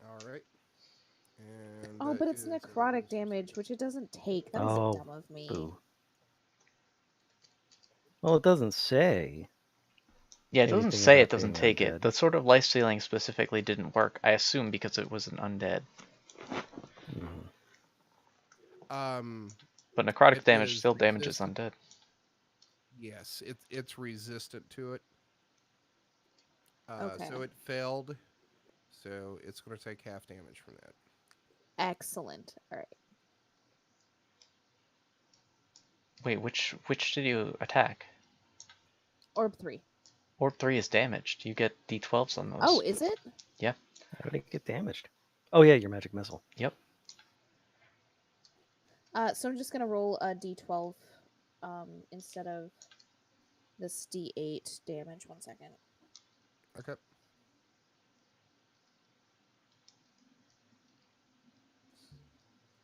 All right. And Oh, that but it's is a necrotic wisdom damage, save. which it doesn't take. That is Oh, dumb of me. boo. Well, it doesn't say. yeah, it doesn't Anything say it about doesn't being take it. undead. The sort of life stealing specifically didn't work. I assume because it was an undead. Mhm. But necrotic It damage is still damages resistant. undead. Yes, it's resistant to it. Okay. So it failed. So it's going to take half damage from that. Excellent. All right. Wait, which did you attack? Orb 3. Orb 3 is damaged. You get d12s on Oh, those. is it? Yeah. How did it get damaged? Oh, yeah, your magic missile. Yep. So I'm just gonna roll a d12 instead of this d8 damage. 1 second. Okay.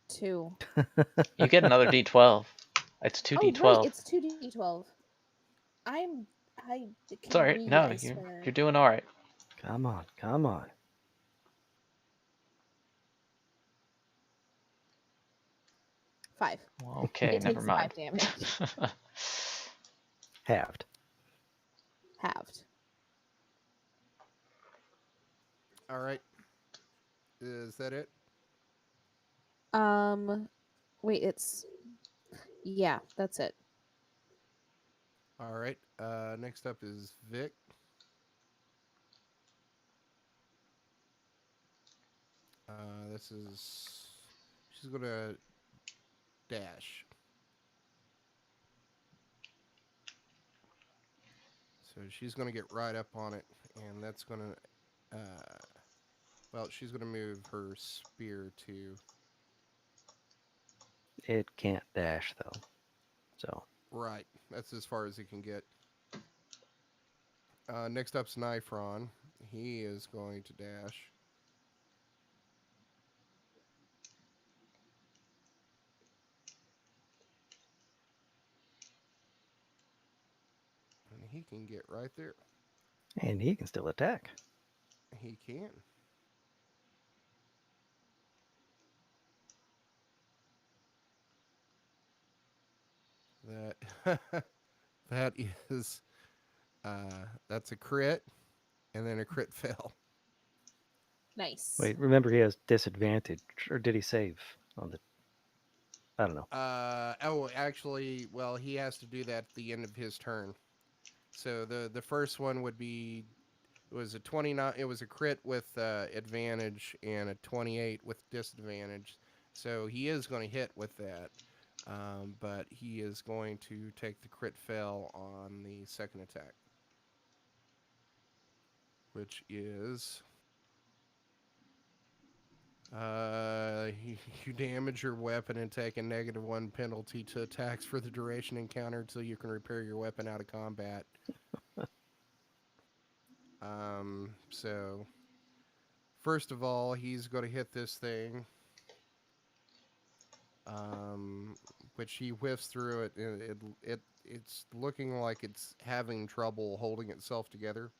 2. You get another d12. It's 2d12. Oh, right, it's 2d12. I It's can alright. read, No, I you're swear. doing alright. Come on, come on. 5. Well, okay, It never takes mind. 5 damage. Halved. Halved. All right. Is that it? Wait, yeah, that's it. All right. Next up is Vic. This is. She's going to dash. So she's going to get right up on it, and that's going to. Well, she's going to move her spear to. It can't dash, though. So, Right. That's as far as he can get. Next up's Nifron. He is going to dash. And he can get right there. And he can still attack. He can. That that is that's a crit and then a crit fail. Nice. Wait, remember he has disadvantage, or did he save on the? I don't know. Actually, well, he has to do that at the end of his turn. So the first one would be it was a 29. It was a crit with advantage and a 28 with disadvantage. So he is going to hit with that, but he is going to take the crit fail on the second attack, which is you damage your weapon and take a -1 penalty to attacks for the duration encounter until you can repair your weapon out of combat. So first of all, he's going to hit this thing, um, which he whiffs through it. It's looking like it's having trouble holding itself together.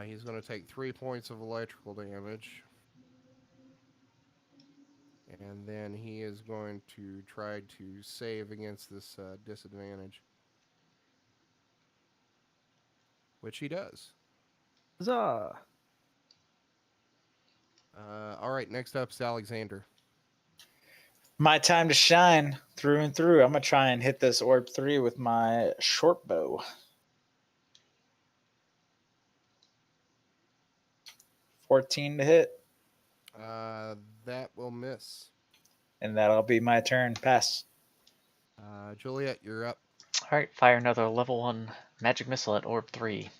He's going to take 3 points of electrical damage. And then he is going to try to save against this disadvantage, which he does. Huzzah! All right, next up is Alexander. My time to shine through and through. I'm gonna try and hit this orb 3 with my short bow. 14 to hit, That will miss. and that'll be my turn. Pass. Juliet, you're up. All right, fire another level 1 magic missile at Orb 3.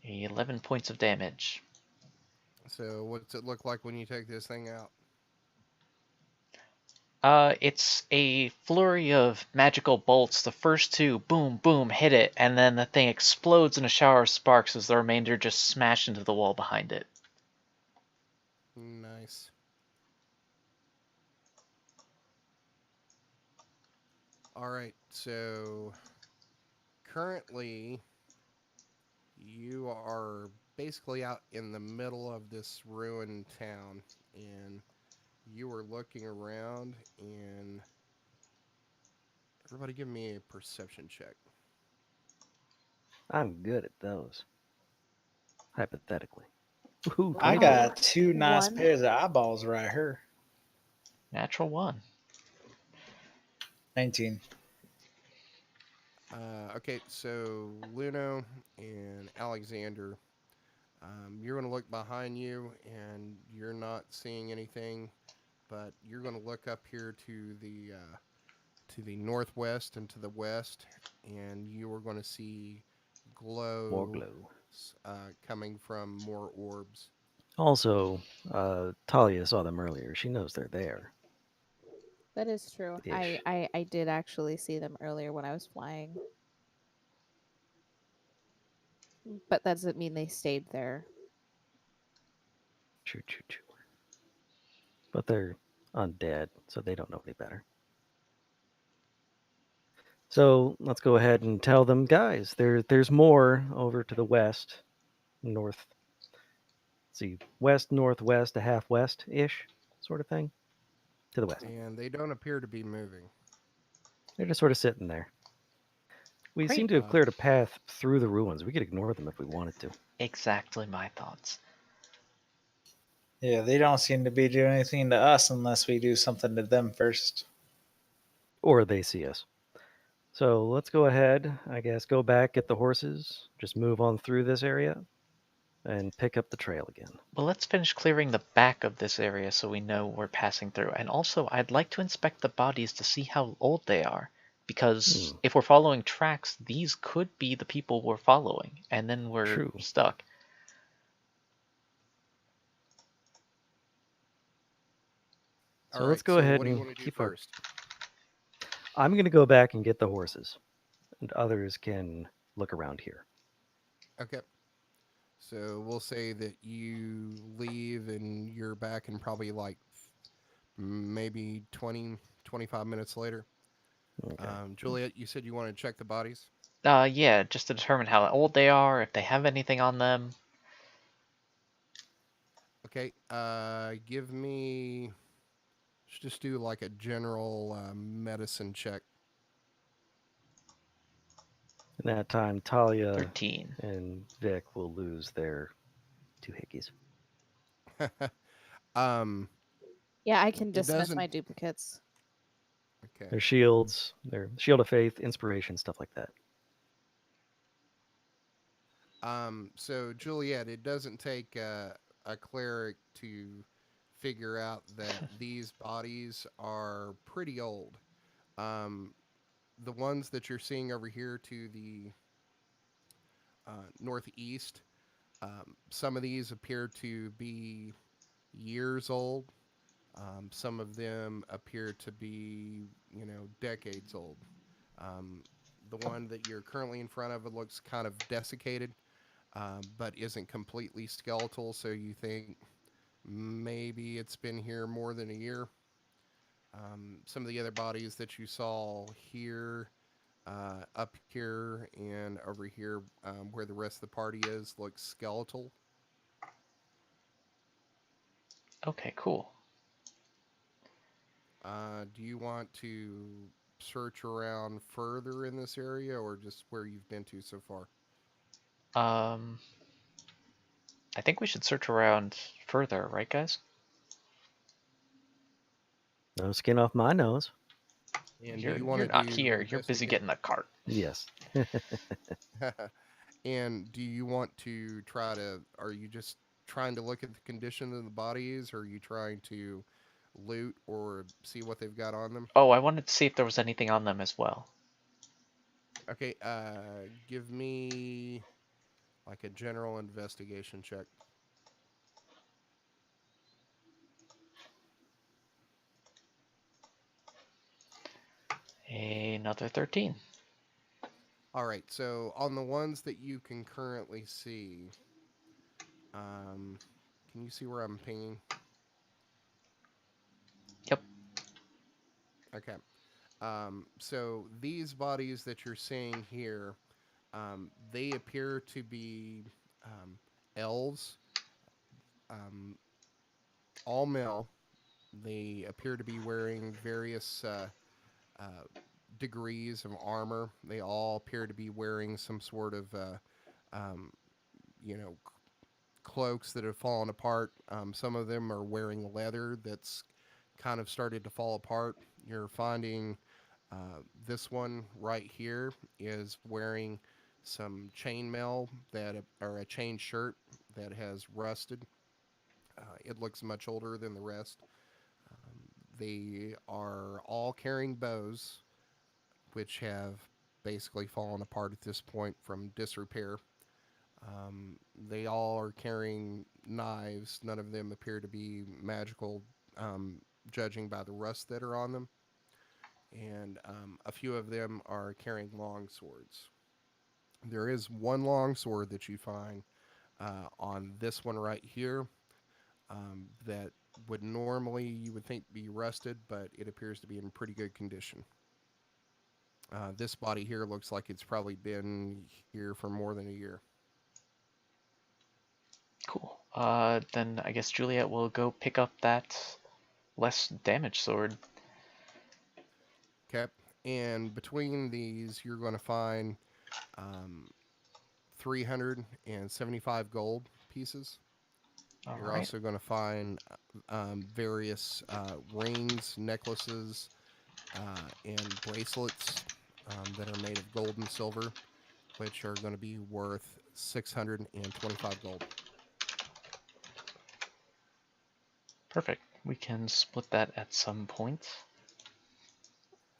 11 points of damage. So, what's it look like when you take this thing out? It's a flurry of magical bolts. The first two, boom, boom, hit it, and then the thing explodes in a shower of sparks as the remainder just smash into the wall behind it. Nice. All right, so currently you are basically out in the middle of this ruined town, and you are looking around, and everybody give me a perception check. I'm good at those. Hypothetically. Woohoo, I Wow. 24. got 2 nice One. pairs of eyeballs right here. Natural 1. 19. Okay, so Luno and Alexander, you're going to look behind you, and you're not seeing anything, but you're going to look up here to the northwest and to the west, and you are going to see More glow glow. coming from more orbs. Also, Talia saw them earlier. She knows they're there. That is true. Ish. I did actually see them earlier when I was flying. But that doesn't mean they stayed there. Choo choo choo. But they're undead, so they don't know any better. So let's go ahead and tell them, guys, there's more over to the west, north. See, west, northwest, a half west ish sort of thing. To the west. And they don't appear to be moving. They're just sort of sitting there. We seem Great. to have cleared a path through the ruins. We could ignore them if we wanted to. Exactly my thoughts. Yeah, they don't seem to be doing anything to us unless we do something to them first. Or they see us. So let's go ahead, I guess, go back, get the horses, just move on through this area, and pick up the trail again. Well, let's finish clearing the back of this area so we know we're passing through. And also, I'd like to inspect the bodies to see how old they are. Because if we're following tracks, these could be the people we're following, and then we're True. stuck. So let's go ahead what do you and want to do keep our. first? I'm going to go back and get the horses, and others can look around here. Okay. So we'll say that you leave and you're back in probably like maybe 20, 25 minutes later. Okay. Juliet, you said you wanted to check the bodies? Yeah, just to determine how old they are, if they have anything on them. Okay, give me. Let's just do like a general medicine check. In that time, Talia 13. and Vic will lose their 2 hickeys. um, Yeah, I can it dismiss doesn't. my duplicates. Okay. Their shields, their shield of faith, inspiration, stuff like that. So Juliet, it doesn't take a cleric to figure out that these bodies are pretty old. Um, the ones that you're seeing over here to the northeast, some of these appear to be years old. Some of them appear to be, decades old. Um, the one that you're currently in front of it looks kind of desiccated, but isn't completely skeletal. So you think maybe it's been here more than a year. Some of the other bodies that you saw here, up here, and over here, where the rest of the party is, look skeletal. Okay, cool. Do you want to search around further in this area, or just where you've been to so far? Um, I think we should search around further, right, guys? No skin off my nose. And do You're you want you're to not do here. You're busy investigate? getting the cart. Yes. And do you want to try to? Are you just trying to look at the condition of the bodies, or are you trying to loot or see what they've got on them? Oh, I wanted to see if there was anything on them as well. Okay, give me like a general investigation check. Another 13. All right, so on the ones that you can currently see, can you see where I'm pinging? Yep. Okay. So these bodies that you're seeing here, they appear to be elves, um, all male. They appear to be wearing various uh, degrees of armor. They all appear to be wearing some sort of, um, you know, cloaks that have fallen apart. Some of them are wearing leather that's kind of started to fall apart. You're finding this one right here is wearing some chainmail or a chain shirt that has rusted. It looks much older than the rest. Um, they are all carrying bows, which have basically fallen apart at this point from disrepair. They all are carrying knives. None of them appear to be magical, judging by the rust that are on them. And a few of them are carrying long swords. There is one long sword that you find on this one right here that would normally you would think be rusted, but it appears to be in pretty good condition. This body here looks like it's probably been here for more than a year. Cool. Then I guess Juliet will go pick up that less damaged sword. Okay, and between these, you're going to find um, 375 gold pieces. All You're right. also going to find various rings, necklaces, and bracelets that are made of gold and silver, which are going to be worth 625 gold. Perfect. We can split that at some point.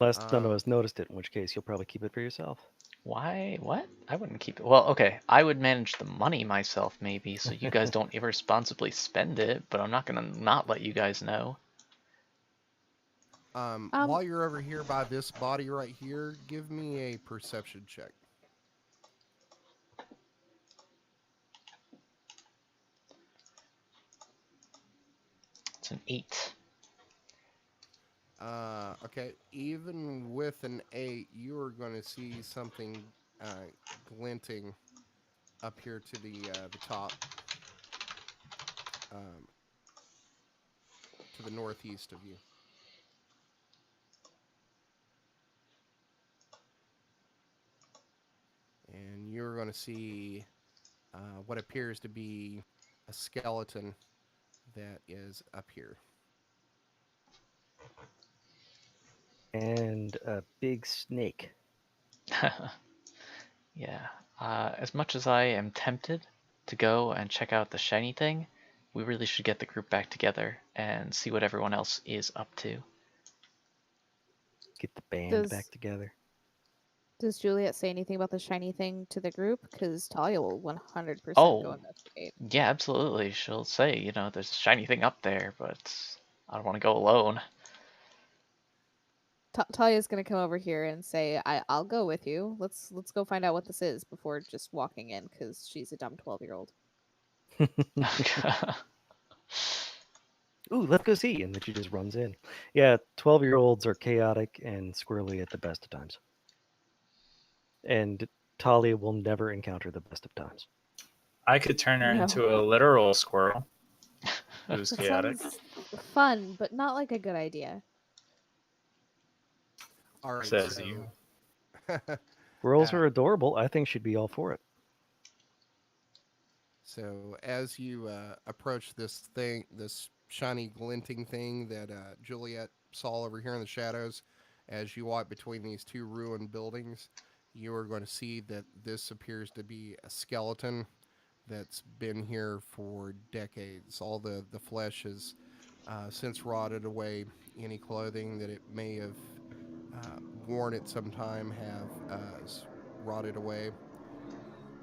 Unless none of Um, us noticed it, in which case you'll probably keep it for yourself. Why? What? I wouldn't keep it. Well, okay. I would manage the money myself, maybe, so you guys don't irresponsibly spend it, but I'm not gonna not let you guys know. Um, while you're over here by this body right here, give me a perception check. It's an 8. Okay. Even with an 8, you are going to see something glinting up here to the top, um, to the northeast of you, and you're going to see what appears to be a skeleton that is up here. And a big snake. Yeah. As much as I am tempted to go and check out the shiny thing, we really should get the group back together and see what everyone else is up to. Get the band back Does together. does Juliet say anything about the shiny thing to the group? Because Talia will 100% go Oh, investigate. yeah, absolutely. She'll say, there's a shiny thing up there, but I don't want to go alone. Talia's gonna come over here and say, I'll go with you. Let's go find out what this is before just walking in, because she's a dumb 12-year-old. Ooh, let's go see. And then she just runs in. Yeah, 12-year-olds are chaotic and squirrely at the best of times. And Talia will never encounter the best of times. I could turn her No. into a literal squirrel who's That chaotic. sounds fun, but not like a good idea. All right, Says you. Squirrels Uh, are adorable. I think she'd be all for it. So as you approach this shiny glinting thing that Juliet saw over here in the shadows, as you walk between these two ruined buildings, you are going to see that this appears to be a skeleton that's been here for decades. All the flesh has since rotted away. Any clothing that it may have worn at some time have rotted away.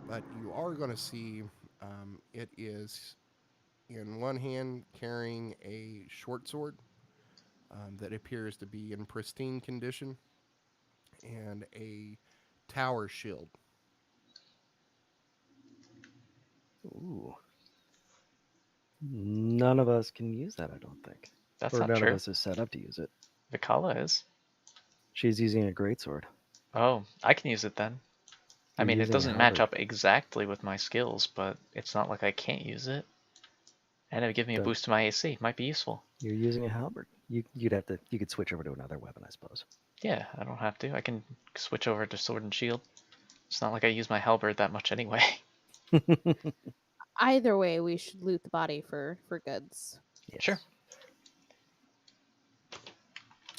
But you are going to see it is in one hand carrying a short sword that appears to be in pristine condition and a tower shield. Ooh. None of us can use that, I don't think. That's Or not none of true. us is set up to use it. Vikala is. She's using a greatsword. Oh, I can use it then. I You're mean, it using a doesn't match halberd. up exactly with my skills, but it's not like I can't use it. And it would give me a But boost to my AC. Might be useful. you're using a halberd. You could switch over to another weapon, I suppose. Yeah, I don't have to. I can switch over to sword and shield. It's not like I use my halberd that much anyway. Either way, we should loot the body for goods. Yes. Sure.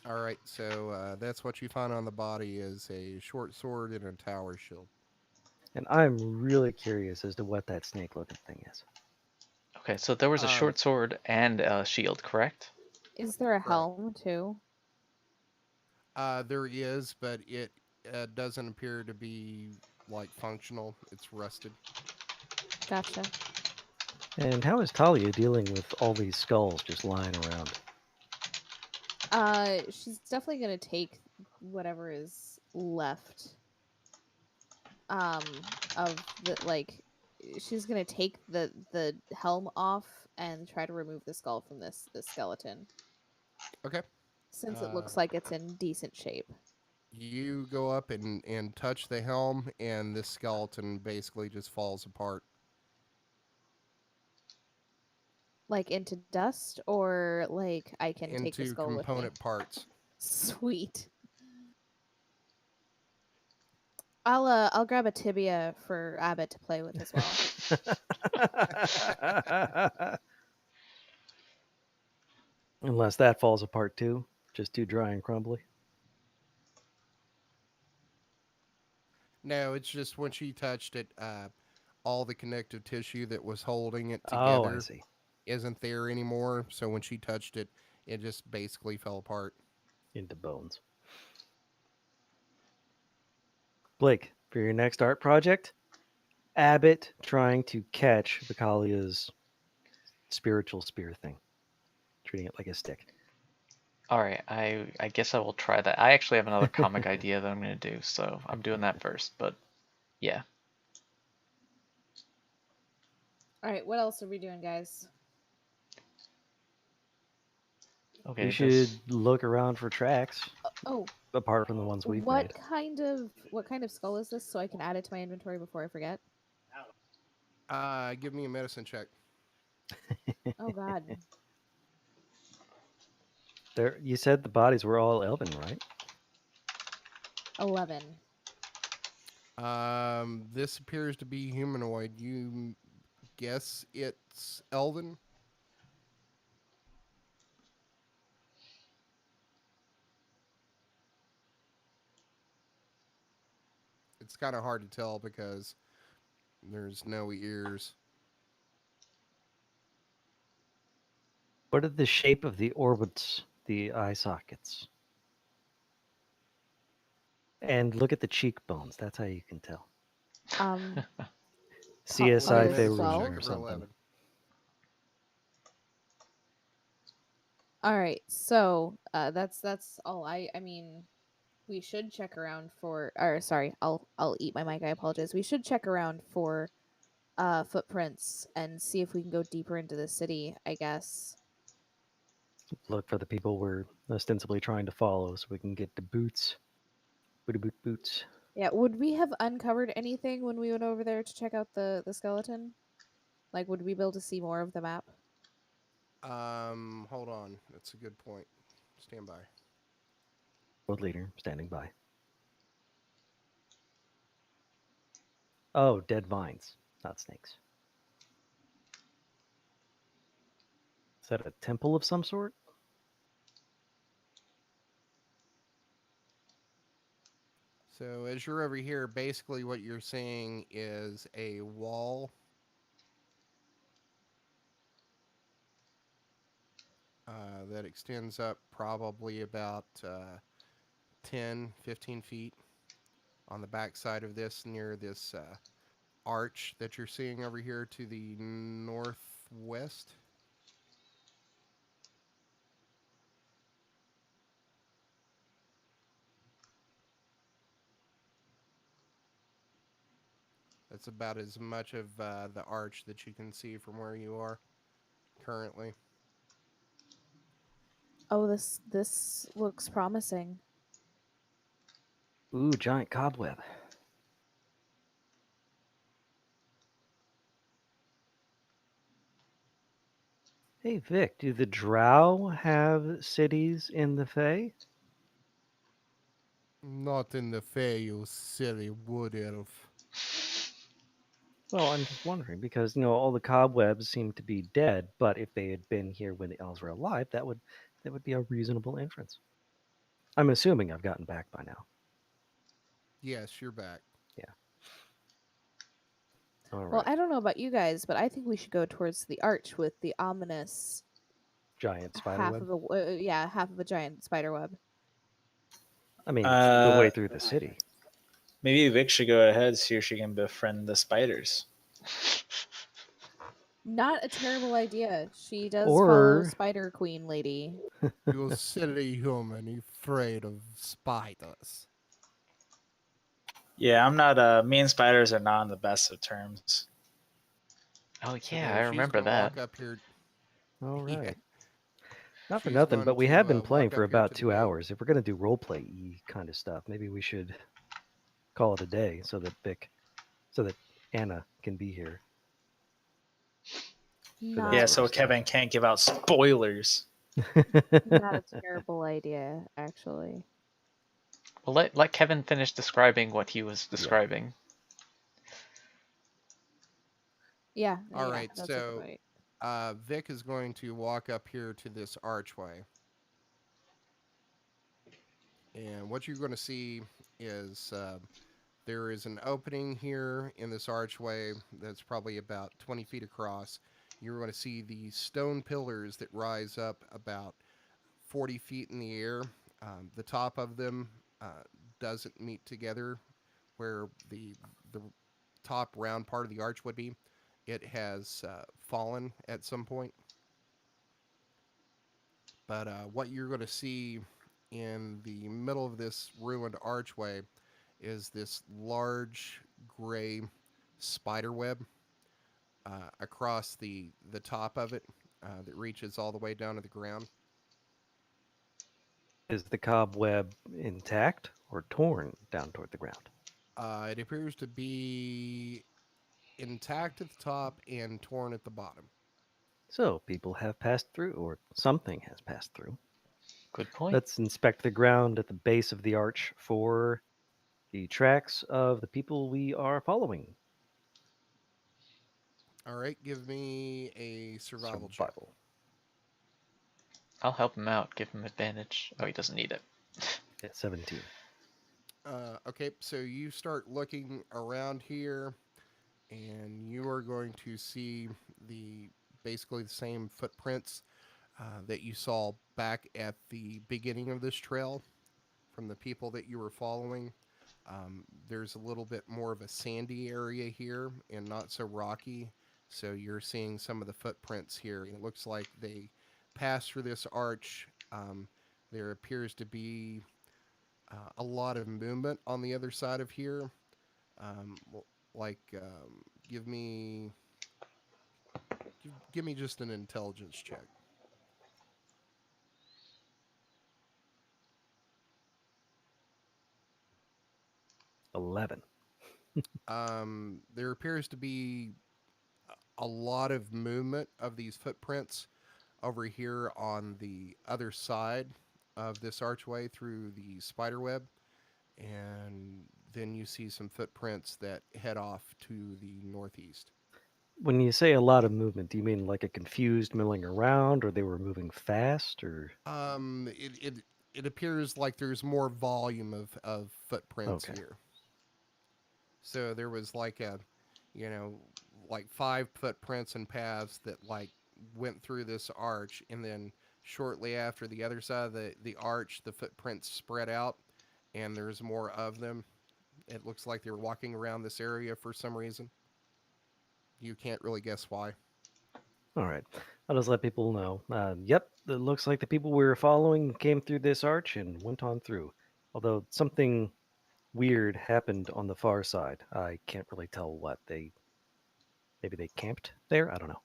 All right, so that's what you find on the body is a short sword and a tower shield. And I'm really curious as to what that snake-looking thing is. Okay, so there was a Um, short sword and a shield, correct? Is there a Correct. helm too? There is, but it doesn't appear to be like functional. It's rusted. Gotcha. And how is Talia dealing with all these skulls just lying around? She's definitely gonna take whatever is left. Of the she's gonna take the helm off and try to remove the skull from this skeleton, Okay. since it Uh, looks like it's in decent shape. you go up and touch the helm, and this skeleton basically just falls apart. Like into dust, or like I can take the Into skull with me. component parts. Sweet. I'll grab a tibia for Abbott to play with as well. Unless that falls apart too, just too dry and crumbly. No, it's just when she touched it, all the connective tissue that was holding it Oh, I together see. isn't there anymore. So when she touched it, it just basically fell apart. Into bones. Blake, for your next art project, Abbott trying to catch Vicalia's spiritual spear thing, treating it like a stick. Alright, I guess I will try that. I actually have another comic idea that I'm going to do, so I'm doing that first, but yeah. All right, what else are we doing, guys? We Okay, should look around for tracks Oh, apart from the ones we've made. what kind of skull is this so I can add it to my inventory before I forget? Give me a medicine check. Oh god. There, you said the bodies were all elven, right? 11. This appears to be humanoid. You guess it's elven? It's kind of hard to tell because there's no ears. What are the shape of the orbits, the eye sockets? And look at the cheekbones. That's how you can tell. Um CSI Color Medicine Faerun check or 12. for something. 11. All right. So, that's all I mean, we should check around for or sorry, I'll eat my mic. I apologize. We should check around for footprints and see if we can go deeper into the city, I guess. Look for the people we're ostensibly trying to follow so we can get the boots. Booty boot boots. Yeah, would we have uncovered anything when we went over there to check out the skeleton? Like, would we be able to see more of the map? Hold on. That's a good point. Stand by. World leader standing by. Oh, dead vines, not snakes. Is that a temple of some sort? So as you're over here, basically what you're seeing is a wall that extends up probably about 10, 15 feet on the back side of this near this arch that you're seeing over here to the northwest. That's about as much of the arch that you can see from where you are currently. Oh, this looks promising. Ooh, giant cobweb. Hey, Vic, do the Drow have cities in the Fae? Not in the Fae, you silly wood elf. Well, I'm just wondering because all the cobwebs seem to be dead, but if they had been here when the elves were alive, that would be a reasonable inference. I'm assuming I've gotten back by now. Yes, you're back. Yeah. All Well, right. I don't know about you guys, but I think we should go towards the arch with the ominous Giant spider half web. of a half of a giant spider web. I mean, it's the way Uh, through the city. maybe Vic should go ahead, see if she can befriend the spiders. Not a terrible idea. She does follow Or Spider Queen lady. You silly human, afraid of spiders. Yeah, I'm not. Me and spiders are not on the best of terms. Oh So yeah, then I she's remember going to that. walk up here. all Yeah, right. Not for she's nothing, going but we to have been playing walk for up here about to the 2 gate. hours. If we're gonna do roleplay kind of stuff, maybe we should call it a day so that Anna can be here. For that Yeah, Not sort of so stuff. Kevin can't give out spoilers. not a terrible idea, actually. Well, let Kevin finish describing what he was Yeah. describing. Yeah, All yeah, right, that's a good so point. Vic is going to walk up here to this archway. And what you're going to see is there is an opening here in this archway that's probably about 20 feet across. You're going to see the stone pillars that rise up about 40 feet in the air. The top of them doesn't meet together where the top round part of the arch would be. It has fallen at some point. But what you're going to see in the middle of this ruined archway is this large gray spider web across the top of it that reaches all the way down to the ground. Is the cobweb intact or torn down toward the ground? It appears to be intact at the top and torn at the bottom. So people have passed through, or something has passed through. Good point. Let's inspect the ground at the base of the arch for the tracks of the people we are following. All right, give me a survival check. Survival. I'll help him out. Give him advantage. Oh, he doesn't need it. At 17. Okay, so you start looking around here, and you are going to see the basically the same footprints that you saw back at the beginning of this trail from the people that you were following. There's a little bit more of a sandy area here and not so rocky. So you're seeing some of the footprints here. And it looks like they passed through this arch. There appears to be a lot of movement on the other side of here. Like, give me give me just an intelligence check. 11. There appears to be a lot of movement of these footprints over here on the other side of this archway through the spider web. And then you see some footprints that head off to the northeast. When you say a lot of movement, do you mean like a confused milling around, or they were moving fast, or? It appears like there's more volume of footprints Okay. here. So there was like a, you know, like 5 footprints and paths that like went through this arch, and then shortly after the other side of the arch, the footprints spread out, and there's more of them. It looks like they're walking around this area for some reason. You can't really guess why. All right. I'll just let people know. Yep, it looks like the people we were following came through this arch and went on through. Although something weird happened on the far side. I can't really tell what. Maybe they camped there? I don't know.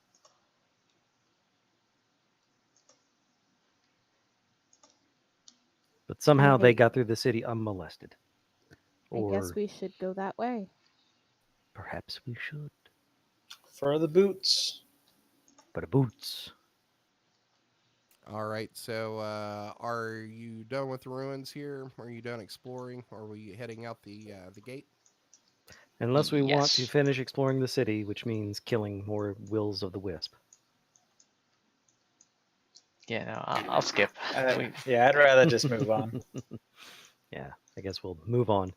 But somehow they hate- got through the city unmolested. I guess Or we should go that way. perhaps we should. For the boots. But boots. All right. So, are you done with the ruins here? Are you done exploring? Or are we heading out the gate? Unless we want to Yes. finish exploring the city, which means killing more wills of the wisp. Yeah, no, I'll skip. Yeah, I'd rather just move on. Yeah, I guess we'll move on.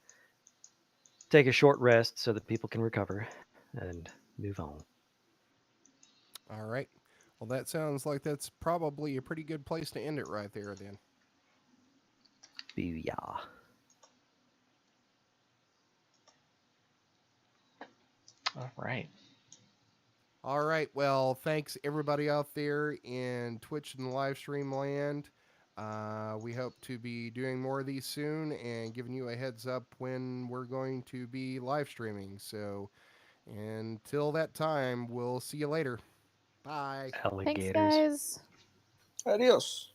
Take a short rest so that people can recover and move on. All right. Well, that sounds like that's probably a pretty good place to end it right there, then. Booyah. All right. All right. Well, thanks everybody out there in Twitch and live stream land. We hope to be doing more of these soon and giving you a heads up when we're going to be live streaming. So until that time, we'll see you later. Bye. Thanks, Alligators. guys. Adios.